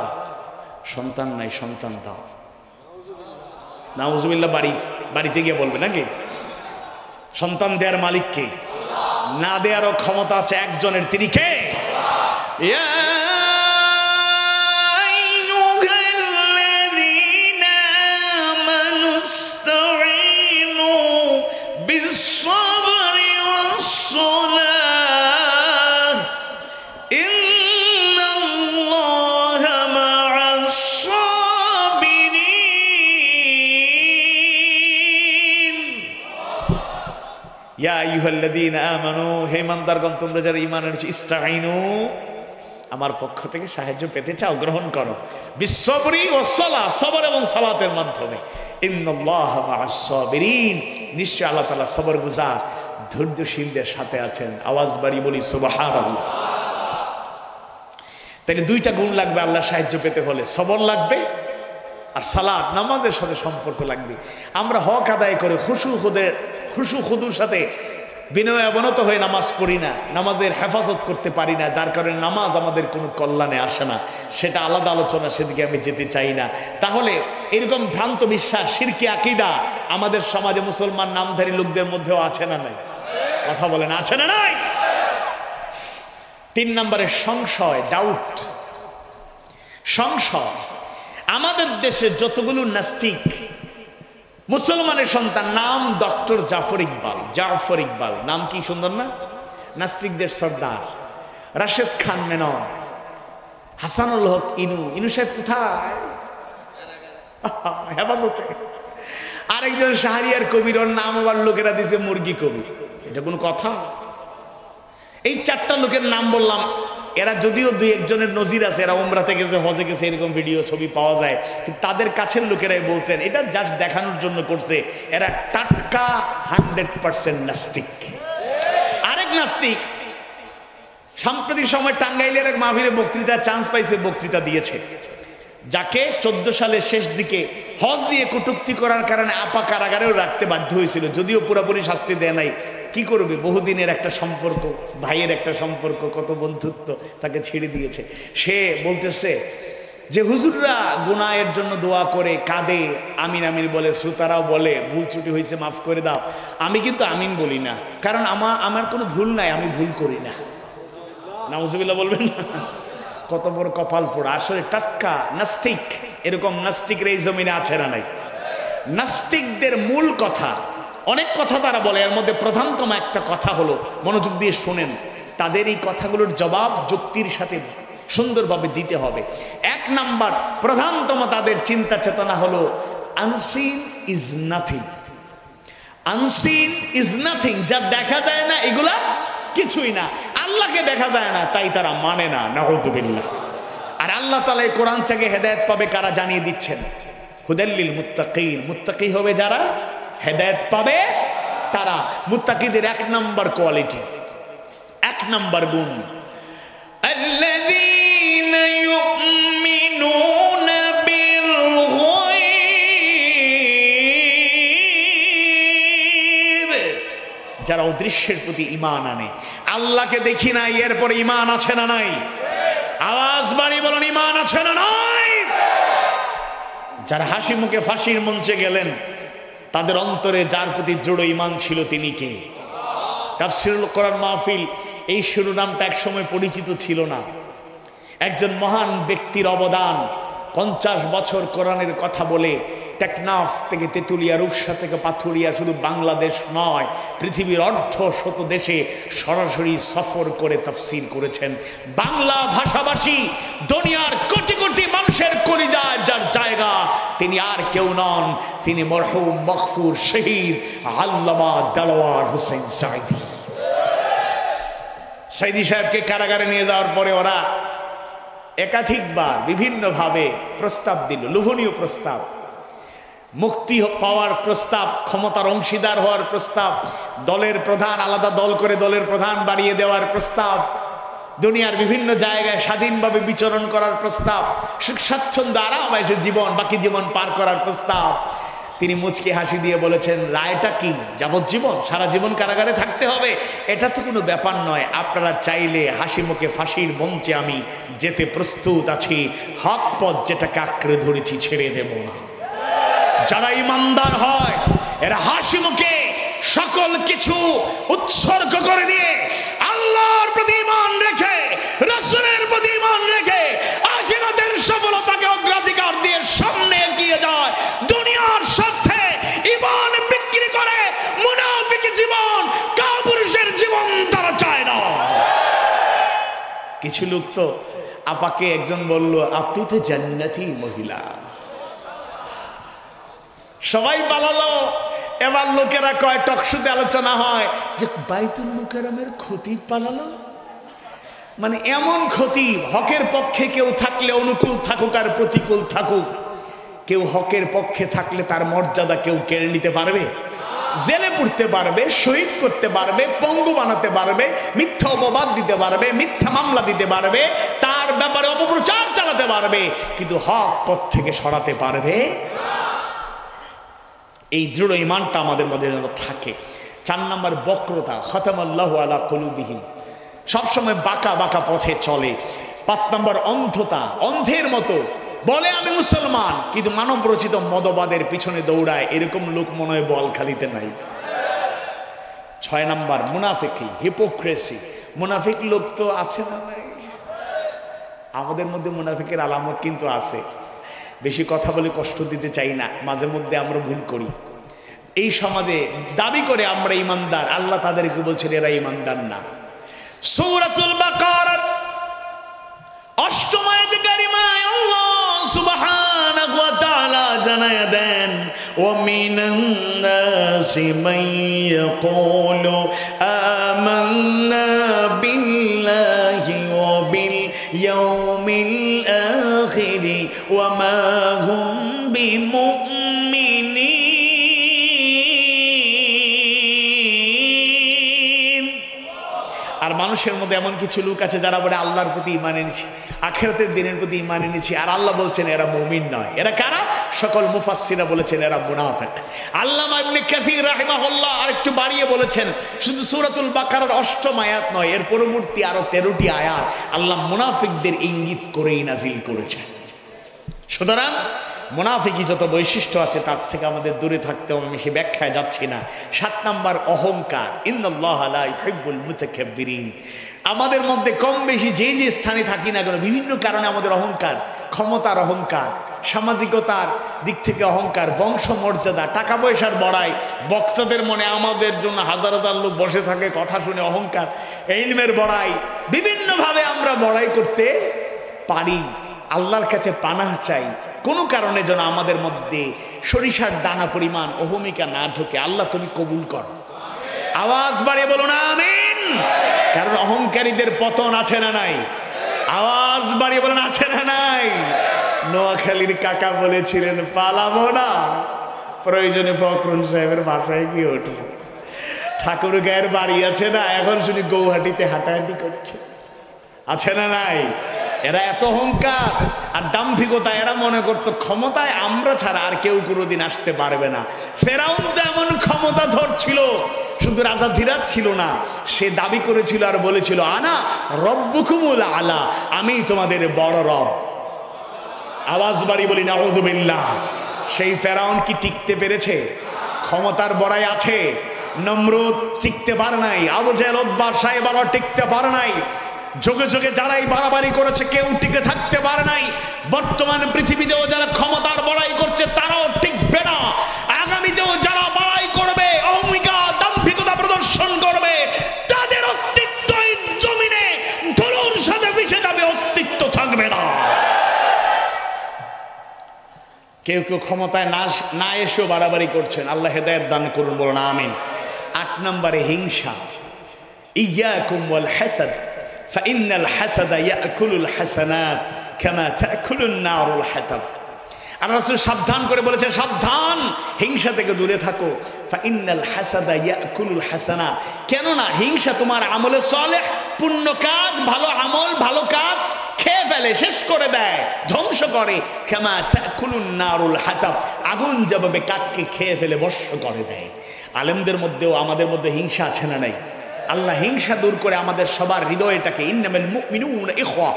সন্তান নাই, সন্তান দাও। নাউজুবিল্লাহ বাড়িতে গিয়ে বলবে নাকি? সন্তান দেওয়ার মালিক কে? না দেওয়ারও ক্ষমতা আছে একজনের, তিনি কে? আইয়ুহাল্লাযীনা আমানু, হে ইমানদারগণ তোমরা যারা ঈমান এনেছো, ইস্তাঈনু, আমার পক্ষ থেকে সাহায্য পেতে চাও, গ্রহণ করো, বিসসবরি ওয়াস সালাহ, সবর এবং সালাতের মাধ্যমে। ইন্নাল্লাহা মা'আস সাবিরিন, নিশ্চয় আল্লাহ তাআলা সবরগুজার ধৈর্যশীলদের সাথে আছেন। আওয়াজ বাড়ি বলি সুবহানাল্লাহ। তাইলে দুইটা গুণ লাগবে আল্লাহ সাহায্য পেতে হলে, সবর লাগবে আর সালাত নামাজের সাথে সম্পর্ক লাগবে। আমরা হক আদায় করে খুশু খুদুর সাথে বিনয় অবনত হয়ে নামাজ পড়ি না, নামাজের হেফাজত করতে পারি না, যার কারণে নামাজ আমাদের কোনো কল্যাণে আসে না। সেটা আলাদা আলোচনা, সেদিকে আমি যেতে চাই না। তাহলে এরকম ভ্রান্ত বিশ্বাস, শিরকি আকীদা আমাদের সমাজে মুসলমান নামধারী লোকদের মধ্যেও আছে না নাই? কথা বলেন, আছে না নাই? 3 নম্বরে সংশয়, ডাউট, সংশয়। আমাদের দেশে যতগুলো নাস্তিক মুসলমানের সন্তান, নাম ডক্টর জাফর ইকবাল, নাম কি সুন্দর না? নাস্তিকদের সর্দার। রাশেদ খান মেনন, হাসানুল হক ইনু সাহেব কোথায়? হেফাজতে। আরেকজন শাহরিয়ার কবির, ওর নাম আবার লোকেরা দিছে মুরগি কবি। এটা কোন কথা? এই 4টা লোকের নাম বললাম, এরা যদিও 2-1 নজির আছে, এরা উমরাতে গেছে, হজে গেছে, এরকম ভিডিও ছবি পাওয়া যায়, কিন্তু তাদের কাছের লোকেরাই বলছেন এটা জাস্ট দেখানোর জন্য করছে। এরা টাটকা 100% নাস্তিক। আরেক নাস্তিক সাম্প্রতিক সময় টাঙ্গাইলের এক মাহফিলে বক্তৃতার চান্স পাইছে, বক্তৃতা দিয়েছে, যাকে 14 সালের শেষ দিকে হজ দিয়ে কটূক্তি করার কারণে আপা কারাগারেও রাখতে বাধ্য হয়েছিল, যদিও পুরোপুরি শাস্তি দেয় নাই। কি করবে, বহুদিনের একটা সম্পর্ক, ভাইয়ের একটা সম্পর্ক, কত বন্ধুত্ব, তাকে ছেড়ে দিয়েছে। সে বলতেছে যে হুজুররা গুনাহের জন্য দোয়া করে, কাঁদে, আমিন আমিন বলে, শ্রোতারাও বলে ভুল ত্রুটি হয়েছে মাফ করে দাও। আমি কিন্তু আমিন বলি না, কারণ আমার কোনো ভুল নাই, আমি ভুল করি না। নাউজুবিল্লাহ বলবেন না? কত বড় কপাল পোড়া। আসলে টাটকা নাস্তিক, এরকম নাস্তিকরা এই জমিনে আছে না নাই? নাস্তিকদের মূল কথা, অনেক কথা তারা বলে, এর মধ্যে প্রধানতম একটা কথা হলো, মনোযোগ দিয়ে শোনেন, তাদের এই কথাগুলোর জবাব যুক্তির সাথে সুন্দরভাবে দিতে হবে। 1 নাম্বার প্রধানতম তাদের চিন্তা চেতনা হলো unseen is nothing. Unseen is nothing, যা দেখা যায় না এগুলা কিছুই না। আল্লাহকে দেখা যায় না, তাই তারা মানে না, নাউযুবিল্লাহ। আর আল্লাহ তাআলা এই কোরআন থেকে হেদায়েত পাবে কারা জানিয়ে দিচ্ছেন, হুদাল্লিল মুত্তাকিন, মুত্তাকি হবে যারা, হেদায়েত পাবে তারা। মুত্তাকিদের 1 নাম্বার কোয়ালিটি, 1 নাম্বার গুণ, আল্লাযীনা ইউমিনুনা বিল গায়ব, যারা অদৃশ্যের প্রতি ঈমান আনে। আল্লাহকে দেখি নাই, এরপরে ঈমান আছে না নাই? আওয়াজ বাড়ি বলুন, ঈমান আছে না নাই? যারা হাসি মুখে ফাঁসির মঞ্চে গেলেন, তাদের অন্তরে যার প্রতি দৃঢ় ঈমান ছিল তিনি কে? তাফসীরুল কোরআন মাহফিল, এই শিরোনামটা একসময় পরিচিত ছিল না। একজন মহান ব্যক্তির অবদান, 50 বছর কোরআনের কথা বলে টেকনাফ থেকে তেতুলিয়া, রূপসা থেকে পাথুরিয়া, শুধু বাংলাদেশ নয় পৃথিবীর অর্ধশত দেশে সরাসরি সফর করে তাফসীর করেছেন। বাংলা ভাষাভাষী দুনিয়ার কোটি কোটি মানুষের কলিজায় যার জায়গা, তিনি আর কেউ নন, তিনি মরহুম মগফুর শহীদ আল্লামা দেলোয়ার হোসেন সাঈদী। সাঈদী সাহেবকে কারাগারে নিয়ে যাওয়ার পরে ওরা একাধিকবার বিভিন্নভাবে প্রস্তাব দিল, লোভনীয় প্রস্তাব, মুক্তি পাওয়ার প্রস্তাব, ক্ষমতার অংশীদার হওয়ার প্রস্তাব, দলের প্রধান, আলাদা দল করে দলের প্রধান বাড়িয়ে দেওয়ার প্রস্তাব, দুনিয়ার বিভিন্ন জায়গায় স্বাধীনভাবে বিচরণ করার প্রস্তাব, সুখ স্বাচ্ছন্দ্য আরামে জীবন, বাকি জীবন পার করার প্রস্তাব। তিনি মুচকি হাসি দিয়ে বলেছেন, রায়টা কি? যাবজ্জীবন, সারা জীবন কারাগারে থাকতে হবে? এটা তো কোনো ব্যাপার নয়, আপনারা চাইলে হাসি মুখে ফাঁসির মঞ্চে আমি যেতে প্রস্তুত আছি, হক পথ যেটাকে আঁকড়ে ধরেছি ছেড়ে দেব না। যারা ইমানদার হয় এরা হাসি মুখে সকল কিছু উৎসর্গ করে দিয়ে, আল্লাহর প্রতি ঈমান রেখে, রাসূলের প্রতি ঈমান রেখে, আখিরাতের সফলতাকে অগ্রাধিকার দিয়ে সামনে এগিয়ে যায়। দুনিয়ার স্বার্থে ঈমান বিক্রি করে মুনাফিক জীবন, কাপুরুষের জীবন তারা চায় না। কিছু লোক তো, আপাকে একজন বলল, আপনি তো জান্নাতি মহিলা। সবাই পালালো, এবার লোকেরা কয়, টকশোতে আলোচনা হয় যে বাইতুল মুকাররমের খতিব পালালো। মানে এমন খতিব, হকের পক্ষে কেউ থাকলে অনুকূল থাকুক আর প্রতিকূল থাকুক, কেউ হকের পক্ষে থাকলে তার মর্যাদা কেউ কেড়ে নিতে পারবে? জেলে পুরতে পারবে, শহীদ করতে পারবে, পঙ্গু বানাতে পারবে, মিথ্যা অপবাদ দিতে পারবে, মিথ্যা মামলা দিতে পারবে, তার ব্যাপারে অপপ্রচার চালাতে পারবে, কিন্তু হক পথ থেকে সরাতে পারবে। এই দৃঢ় ঈমানটা আমাদের মধ্যে যেন থাকে। 4 নম্বর বক্রতা, খতামাল্লাহু আলা কুলুবিহিম, সবসময় বাঁকা বাঁকা পথে চলে। 5 নম্বর অন্ধতা, অন্ধের মতো বলে আমি মুসলমান কিন্তু মানব রচিত মদবাদের পিছনে দৌড়ায়, এরকম লোক মনে হয় বলখালিতে নাই। 6 নম্বর মুনাফিকি, হিপোক্রেসি। মুনাফিক লোক তো আছে না নাই? আমাদের মধ্যে মুনাফিকের আলামত কিন্তু আছে। বেশি কথা বলে কষ্ট দিতে চাই না, মাঝে মধ্যে আমরা ভুল করি। এই সমাজে দাবি করে আমরা ইমানদার, আল্লাহ তাদেরকে বলছেন এরা ইমানদার না। সূরাতুল বাকারার 8ম আয়াতে কারিমায় আল্লাহ সুবহানাহু ওয়া তাআলা জানায়া দেন, ওয়া মিনান নাসি মান ইয়াকুলু আমান্না বিল্লাহি ওয়া বিল ইয়াউমিল আখির ওয়া মা হুম বিমুমিনিন। আর মানুষের মধ্যে এমন কিছু লোক আছে যারা বলে আল্লাহর প্রতি ঈমান এনেছি, আখিরাতের দিনের প্রতি ঈমান এনেছি, আর আল্লাহ বলছেন এরা মুমিন নয়। এরা কারা? সকল মুফাসসিররা বলেছেন এরা মুনাফিক। আল্লামা ইবনে কাসির রাহিমাহুল্লাহ আরেকটু বাড়িয়ে বলেছেন, শুধু সূরাতুল বাকারার 8ম আয়াত নয়, এর পরবর্তী আরো 13টি আয়াত আল্লাহ মুনাফিকদের ইঙ্গিত করেই নাজিল করেছেন। সুতরাং মুনাফিকি যত বৈশিষ্ট্য আছে তার থেকে আমাদের দূরে থাকতে হবে, আমি সে ব্যাখ্যায় যাচ্ছি না। 7 নম্বর অহংকার, ইন্নাল্লাহা লা ইউহিব্বুল মুতাকাব্বিরিন। আমাদের মধ্যে কম বেশি যে যে স্থানে থাকি না কেন, বিভিন্ন কারণে আমাদের অহংকার, ক্ষমতার অহংকার, সামাজিকতার দিক থেকে অহংকার, বংশ মর্যাদা, টাকা পয়সার বড়াই, বক্তাদের মনে আমাদের জন্য হাজার হাজার লোক বসে থাকে কথা শুনে অহংকার, ইলমের বড়াই, বিভিন্নভাবে আমরা বড়াই করতে পারি। আল্লাহর কাছে পানাহ চাই কোনো কারণে যেন আমাদের মধ্যে সরিষার দানা পরিমাণ অহমিকা না ঢোকে। আল্লাহ তুমি কবুল করো। আওয়াজ বাড়িয়ে বলুন আমিন। কারণ অহংকারীদের পতন আছে না নাই? আওয়াজ বাড়িয়ে বলুন আছে না নাই? নোয়াখালীর কাকা বলেছিলেন পালাবো না, প্রয়োজনে ফখরুল সাহেবের বাসায় গিয়ে উঠবো। ঠাকুর গায়ের বাড়ি আছে না, এখন শুনি গৌহাটিতে হাঁটাহাঁটি করছে, আছে না নাই? এরা এত অহংকার আর দাম্ভিকতা, এরা মনে করতো ক্ষমতায় আমরা ছাড়া আর কেউ কোনোদিন আসতে পারবে না। ফেরাউন তো এমন ক্ষমতা ধরছিল, শুধু রাজা ধীরাজ ছিল না, সে দাবি করেছিল আর বলেছিল আনা রব্বুকুমুল আলা, আমি তোমাদের বড় রব। আওয়াজ বাড়ি বলি নাউযু বিল্লাহ। সেই ফেরাউন কি টিকতে পেরেছে? ক্ষমতার বড়াই আছে। নমরুদ টিকতে পারে নাই, আবু জেহেল উতবা সাহেবরা টিকতে পারে নাই, যোগে যোগে যারাই বাড়াবাড়ি করেছে কেউ টিকে থাকতে পারে নাই। বর্তমান পৃথিবীতেও যারা ক্ষমতার বড়াই করছে তারাও টিকবে না। আগামীতেও যারা বড়াই করবে, অহমিকা দাম্ভিকতা প্রদর্শন করবে, তাদের অস্তিত্ব এই জমিনে ধুলোর সাথে মিশে যাবে, অস্তিত্ব থাকবে না। কেউ কেউ ক্ষমতায় না এসেও বাড়াবাড়ি করছেন, আল্লাহ হেদায়েত দান করুন, বলুন আমিন। 8 নম্বরে হিংসা, ইয়াকুম ওয়াল হাসাদ ফাইন্নাল হাসাদা ইয়াকুলুল হাসানাত কামা তাকুলুন নারুল হাতাব। আল্লাহ রাসূল সাবধান করে বলেছেন, সাবধান, হিংসা থেকে দূরে থাকো। ফাইন্নাল হাসাদা ইয়াকুলুল হাসানাত, কেননা হিংসা তোমার আমলে সালেহ, পুণ্য কাজ, ভালো আমল, ভালো কাজ খেয়ে ফেলে, শেষ করে দেয়, ধ্বংস করে। কামা তাকুলুন নারুল হাতাব, আগুন যেভাবে কাঠকে খেয়ে ফেলে ভস্ম করে দেয়। আলেমদের মধ্যেও আমাদের মধ্যে হিংসা আছে না নাই? আল্লাহ হিংসা দূর করে আমাদের সবার হৃদয়টাকে, ইন্নামাল মুমিনুনা ইখওয়া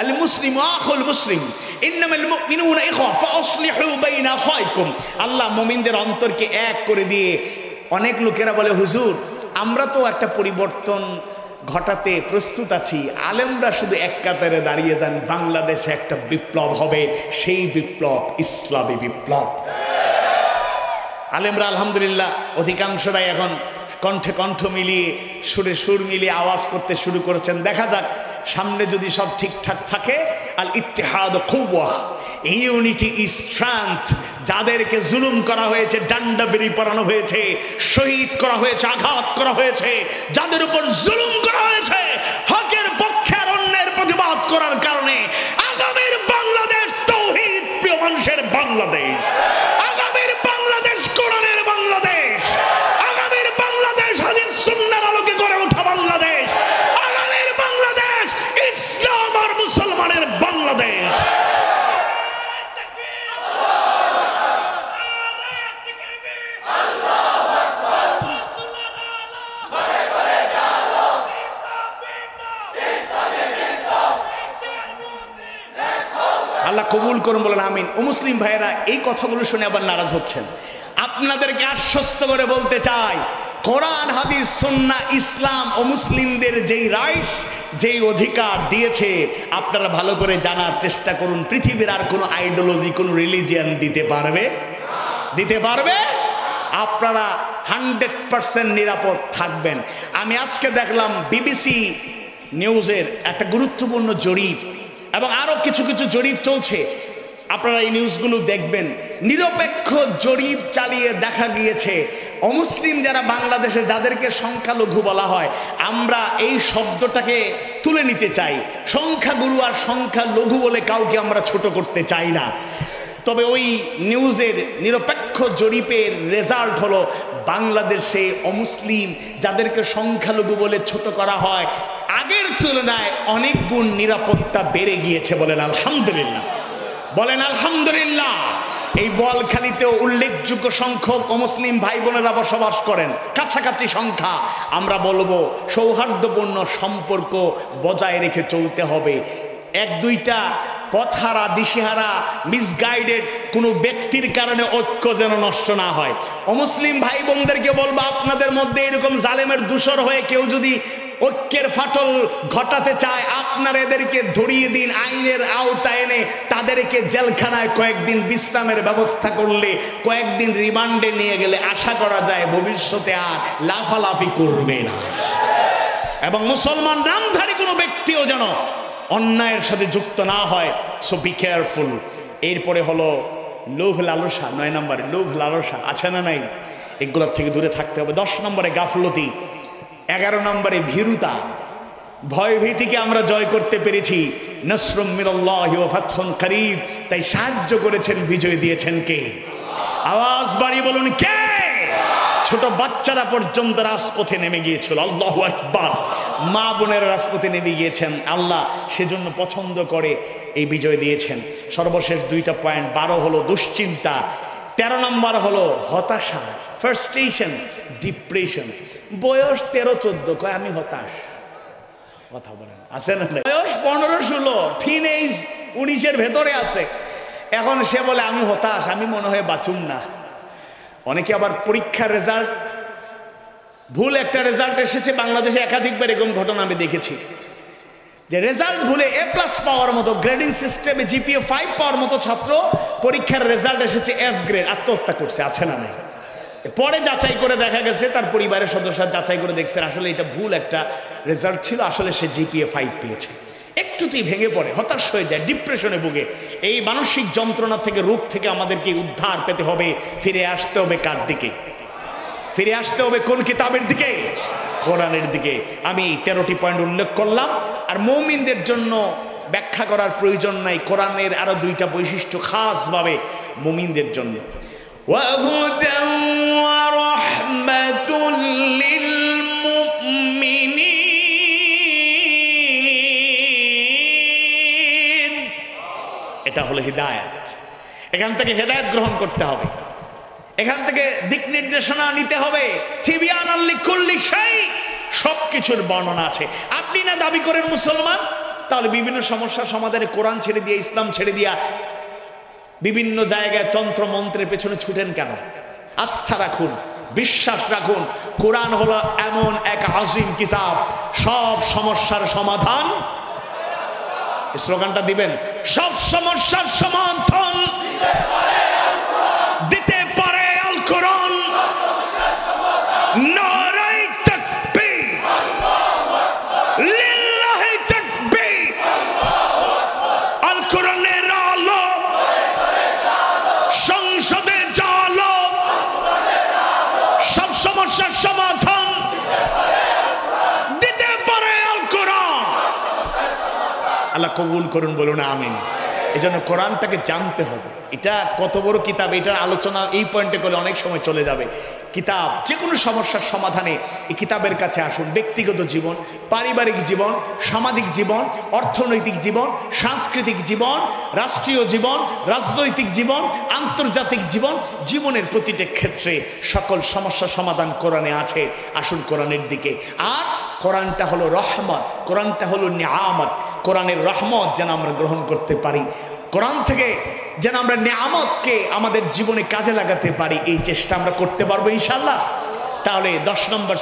আল মুসলিমু আখুল মুসলিম ইন্নামাল মুমিনুনা ইখওয়া ফাসলিহু বাইনা আখাইকুম। আল্লাহ মুমিনদের অন্তরকে এক করে দিয়ে, অনেক লোকেরা বলে হুজুর আমরা তো একটা পরিবর্তন ঘটাতে প্রস্তুত আছি, আলেমরা শুধু এক কাতারে দাঁড়িয়ে যান, বাংলাদেশে একটা বিপ্লব হবে, সেই বিপ্লব ইসলামী বিপ্লব। আলেমরা আলহামদুলিল্লাহ অধিকাংশরাই এখন কণ্ঠে কণ্ঠ মিলিয়ে, সুরে সুর মিলিয়ে আওয়াজ করতে শুরু করেছেন। দেখা যাক সামনে যদি সব ঠিকঠাক থাকে। আল ইত্তিহাদ কুওয়া, ইউনিটি ইজ স্ট্রেংথ। যাদেরকে জুলুম করা হয়েছে, ডান্ডা বেরি পরানো হয়েছে, শহীদ করা হয়েছে, আঘাত করা হয়েছে, যাদের উপর জুলুম করা হয়েছে, হকের পক্ষে আর অন্যের প্রতিবাদ করার কারণে আগামীর বাংলাদেশ তৌহিদ প্রিয় মানুষের বাংলাদেশ, আগামীর বাংলাদেশ কোরআনের বাংলাদেশ, আগামীর বাংলাদেশ হাদিস সুন্নাহর আলোকে গড়ে ওঠা বাংলাদেশ, আগামীর বাংলাদেশ ইসলাম আর মুসলমানের বাংলাদেশ। আল্লাহ কবুল করুন, বলেন আমিন। ও মুসলিম ভাইয়েরা, এই কথাগুলো শুনে আবার নারাজ হচ্ছেন। আপনাদেরকে আশ্বস্ত করে বলতে চাই, কোরআন হাদিস সুন্নাহ ইসলাম ও মুসলিমদের যেই রাইটস, যেই অধিকার দিয়েছে, আপনারা ভালো করে জানার চেষ্টা করুন। পৃথিবীর আর কোনো আইডিওলজি, কোনো রিলিজিয়ান দিতে পারবে? আপনারা 100% নিরাপদ থাকবেন। আমি আজকে দেখলাম বিবিসি নিউজের একটা গুরুত্বপূর্ণ জরিপ, এবং আরো কিছু কিছু জরিপ চলছে, আপনারা এই নিউজগুলো দেখবেন। নিরপেক্ষ জরিপ চালিয়ে দেখা গিয়েছে, অমুসলিম যারা বাংলাদেশে, যাদেরকে সংখ্যালঘু বলা হয়, আমরা এই শব্দটাকে তুলে নিতে চাই। সংখ্যাগুরু আর সংখ্যালঘু বলে কাউকে আমরা ছোট করতে চাই না। তবে ওই নিউজের নিরপেক্ষ জরিপের রেজাল্ট হলো, বাংলাদেশে অমুসলিম যাদেরকে সংখ্যালঘু বলে ছোট করা হয়, আগের তুলনায় অনেক গুণ নিরাপত্তা বেড়ে গিয়েছে। বলেন আলহামদুলিল্লাহ, বলেন আলহামদুলিল্লাহ। এই বোয়ালখালীতেও উল্লেখযোগ্য সংখ্যক অমুসলিম ভাই বোনেরা বসবাস করেন, কাছাকাছি সংখ্যা। আমরা বলবো সৌহার্দ্যপূর্ণ সম্পর্ক বজায় রেখে চলতে হবে। এক দুইটা পথহারা, দিশেহারা, মিসগাইডেড কোনো ব্যক্তির কারণে ঐক্য যেন নষ্ট না হয়। অমুসলিম ভাই বোনদেরকে বলবো, আপনাদের মধ্যে এরকম জালেমের দূষর হয়ে কেউ যদি ঐক্যের ফাটল ঘটাতে চায়, আপনারা এদেরকে ধরিয়ে দিন, আইনের আওতায় এনে তাদেরকে জেলখানায় কয়েকদিন বিশ্রামের ব্যবস্থা করলে, কয়েকদিন রিমান্ডে নিয়ে গেলে আশা করা যায় ভবিষ্যতে আর লাফালাফি করবে না। এবং মুসলমান নামধারী কোনো ব্যক্তিও যেন অন্যায়ের সাথে যুক্ত না হয়। So be careful. এরপরে হলো লোভ লালসা। 9 নম্বরে লোভ লালসা আছে না নাই? এগুলোর থেকে দূরে থাকতে হবে। 10 নম্বরে গাফলতি। 11 নম্বরে ভীরুতা। ভয় ভীতিকে আমরা জয় করতে পেরেছি। নসরুম মিনাল্লাহি ওয়া ফাতহুন করিব। তাই সাহায্য করেছেন, বিজয় দিয়েছেন কে? আওয়াজ বাড়িয়ে বলুন কে? ছোট বাচ্চারা পর্যন্ত রাজপথে নেমে গিয়েছিল। আল্লাহু আকবার। মা বোনেরা রাজপথে নেমে গিয়েছেন। আল্লাহ সেজন্য পছন্দ করে এই বিজয় দিয়েছেন। সর্বশেষ 2টা পয়েন্ট। 12 হলো দুশ্চিন্তা, 13 নম্বর হলো হতাশা, ফ্রাস্ট্রেশন, ডিপ্রেশন। বয়স 13-14, কয় আমি হতাশ। কথা বলেন, আছে না? বয়স 15-16, টিনেজ 19-এর ভেতরে আছে। এখন সে বলে আমি হতাশ, আমি মনে হয় বাঁচুম না। অনেকে আবার পরীক্ষার রেজাল্ট, ভুল একটা রেজাল্ট এসেছে। বাংলাদেশে একাধিকবার এরকম ঘটনা আমি দেখেছি, যে রেজাল্ট ভুলে A+ পাওয়ার মতো, গ্রেডিং সিস্টেমে GPA 5 পাওয়ার মতো ছাত্র, পরীক্ষার রেজাল্ট এসেছে F গ্রেড, আত্মহত্যা করছে। আছে না নাই? পরে যাচাই করে দেখা গেছে, তার পরিবারের সদস্যরা যাচাই করে দেখছেন আসলে এটা ভুল একটা রেজাল্ট ছিল, আসলে সে GPA 5 পেয়েছে। একটুতেই ভেঙে পড়ে, হতাশ হয়ে যায়, ডিপ্রেশনে ভুগে। এই মানসিক যন্ত্রণা থেকে, রোগ থেকে আমাদেরকে উদ্ধার পেতে হবে। ফিরে আসতে হবে কার দিকে? ফিরে আসতে হবে কোন কিতাবের দিকে? কোরআনের দিকে। আমি 13টি পয়েন্ট উল্লেখ করলাম। আর মুমিনদের জন্য ব্যাখ্যা করার প্রয়োজন নাই। কোরআনের আরো 2টা বৈশিষ্ট্য খাসভাবে মুমিনদের জন্য। وَهُدًى وَرَحْمَةٌ لِّلْمُؤْمِنِينَ। এটা হলো হিদায়াত। এখান থেকে হিদায়াত গ্রহণ করতে হবে, এখান থেকে দিক নির্দেশনা নিতে হবে। তিবিয়ানাল লিকুল্লি শাই, সবকিছুর বর্ণনা আছে। আপনি না দাবি করেন মুসলমান, তাহলে বিভিন্ন সমস্যার সমাধানে কোরআন ছেড়ে দিয়ে, ইসলাম ছেড়ে দিয়া বিভিন্ন জায়গায় তন্ত্র মন্ত্রের পেছনে ছুটেন কেন? আস্থা রাখুন, বিশ্বাস রাখুন। কোরআন হলো এমন এক আজিম কিতাব, সব সমস্যার সমাধান। স্লোগানটা দিবেন, সব সমস্যার সমাধান দিতে পারে আল কোরআন। নারায়ে তাকবীর, লিল্লাহি তাকবীর। আল কোরআনের আলো সংসদ কবুল করুন, বলুন আমিন। এই জন্য কোরআনটাকে জানতে হবে। এটা কত বড় কিতাব, এটার আলোচনা এই পয়েন্টে করলে অনেক সময় চলে যাবে। কিতাব যে কোনো সমস্যার সমাধানে এই কিতাবের কাছে আসুন। ব্যক্তিগত জীবন, পারিবারিক জীবন, সামাজিক জীবন, অর্থনৈতিক জীবন, সাংস্কৃতিক জীবন, রাষ্ট্রীয় জীবন, রাজনৈতিক জীবন, আন্তর্জাতিক জীবন, জীবনের প্রতিটা ক্ষেত্রে সকল সমস্যা সমাধান কোরআনে আছে। আসুন কোরআনের দিকে। আর কোরআনটা হলো রহমত, কোরআনটা হলো নিয়ামত। কোরআনের রহমত যেন আমরা গ্রহণ করতে পারি, কোরআন থেকে যেন আমরা নিয়ামতকে আমাদের জীবনে কাজে লাগাতে পারি, এই চেষ্টা আমরা করতে পারবো ইনশাআল্লাহ। তাহলে 10 নম্বর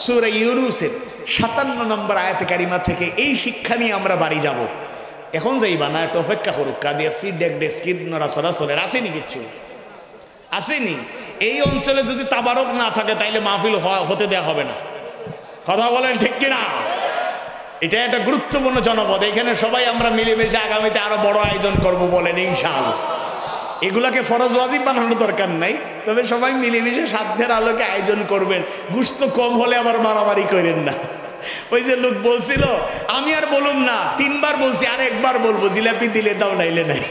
সূরা ইউনূসের 57 নম্বর আয়াতে কারিমা থেকে এই শিক্ষা নিয়ে আমরা বাড়ি যাব। এখন যাইবা না, একটু অপেক্ষা করুক। কাদের সিট ডেস্কিট নড়াচড়া চলে আসেনি, কিচ্ছু আসেনি। এই অঞ্চলে যদি তাবারক না থাকে তাইলে মাহফিল হতে দেওয়া হবে না। কথা বলেন ঠিক কিনা? এটা একটা গুরুত্বপূর্ণ জনপদ। এখানে সবাই আমরা মিলেমিশে আগামীতে আরো বড় আয়োজন করব বলেন ইনশাআল্লাহ। এগুলাকে ফরজ ওয়াজিব বানানোর দরকার নাই, তবে সবাই মিলেমিশে সাধ্যের আলোকে আয়োজন করবেন। গুস্ত কম হলে আবার মারামারি করেন না। ওই যে লোক বলছিল, আমি আর বলুম না, 3 বার বলছি, আর একবার বলবো, জিলাপি দিলে দাও নাইলে নাই।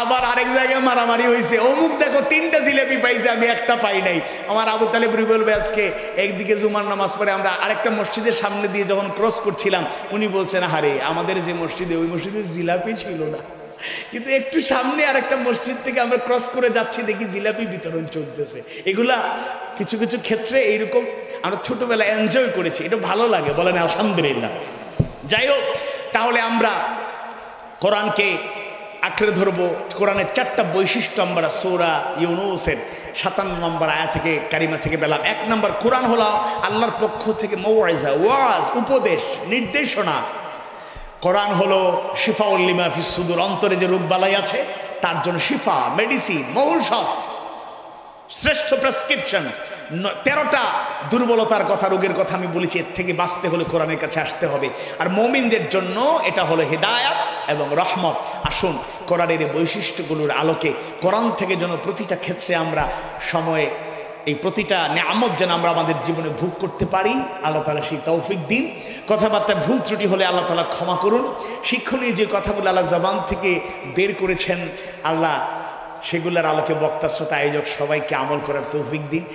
আবার আরেক জায়গায় মারামারি হয়েছে, অমুক দেখো 3টা জিলাপি পাইছে, আমি একটা পাই নাই। আমার আবু তালেব বলবে আজকে একদিকে জুমার নামাজ পড়ে আমরা আরেকটা মসজিদের সামনে দিয়ে যখন ক্রস করছিলাম, উনি বলছেন, আরে আমাদের যে মসজিদে, ওই মসজিদে জিলাপি ছিল না, কিন্তু একটু সামনে আরেকটা মসজিদ থেকে আমরা ক্রস করে যাচ্ছি, দেখি জিলাপি বিতরণ চলতেছে। এগুলা কিছু কিছু ক্ষেত্রে এইরকম আমরা ছোটবেলায় এনজয় করেছি, এটা ভালো লাগে, বলেন আলহামদুলিল্লাহ। যাই হোক, তাহলে আমরা কোরআনকে আঁকড়ে ধরবো। কোরআনের 4টা বৈশিষ্ট্য আমরা সূরা ইউনূসের 57 নম্বর আয়াত থেকে কারিমা থেকে পেলাম। 1 নম্বর, কোরআন হলো আল্লাহর পক্ষ থেকে মওয়াইজা, ওয়াজ, উপদেশ, নির্দেশনা। কোরআন হলো শিফাউল লিমা ফিস সুদুর, অন্তরে যে রোগবালাই আছে তার জন্য শিফা, মেডিসিন, ঔষধ, শ্রেষ্ঠ প্রেসক্রিপশন। 13টা দুর্বলতার কথা, রোগের কথা আমি বলেছি। এর থেকে বাঁচতে হলে কোরআনের কাছে আসতে হবে। আর মুমিনদের জন্য এটা হলো হিদায়াত এবং রহমত। আসুন কোরআনের এই বৈশিষ্ট্যগুলোর আলোকে কোরআন থেকে যেন প্রতিটা ক্ষেত্রে আমরা সময়ে এই প্রতিটা নিয়ামত যেন আমরা আমাদের জীবনে ভোগ করতে পারি, আল্লাহ তাআলা সেই তৌফিক দিন। কথাবার্তায় ভুল ত্রুটি হলে আল্লাহ তাআলা ক্ষমা করুন। শিক্ষণীয় যে কথাগুলো আল্লাহ জবান থেকে বের করেছেন, আল্লাহ সেগুলোর আলোকে বক্তা, শ্রোতা, আয়োজক সবাইকে আমল করার তৌফিক দিন।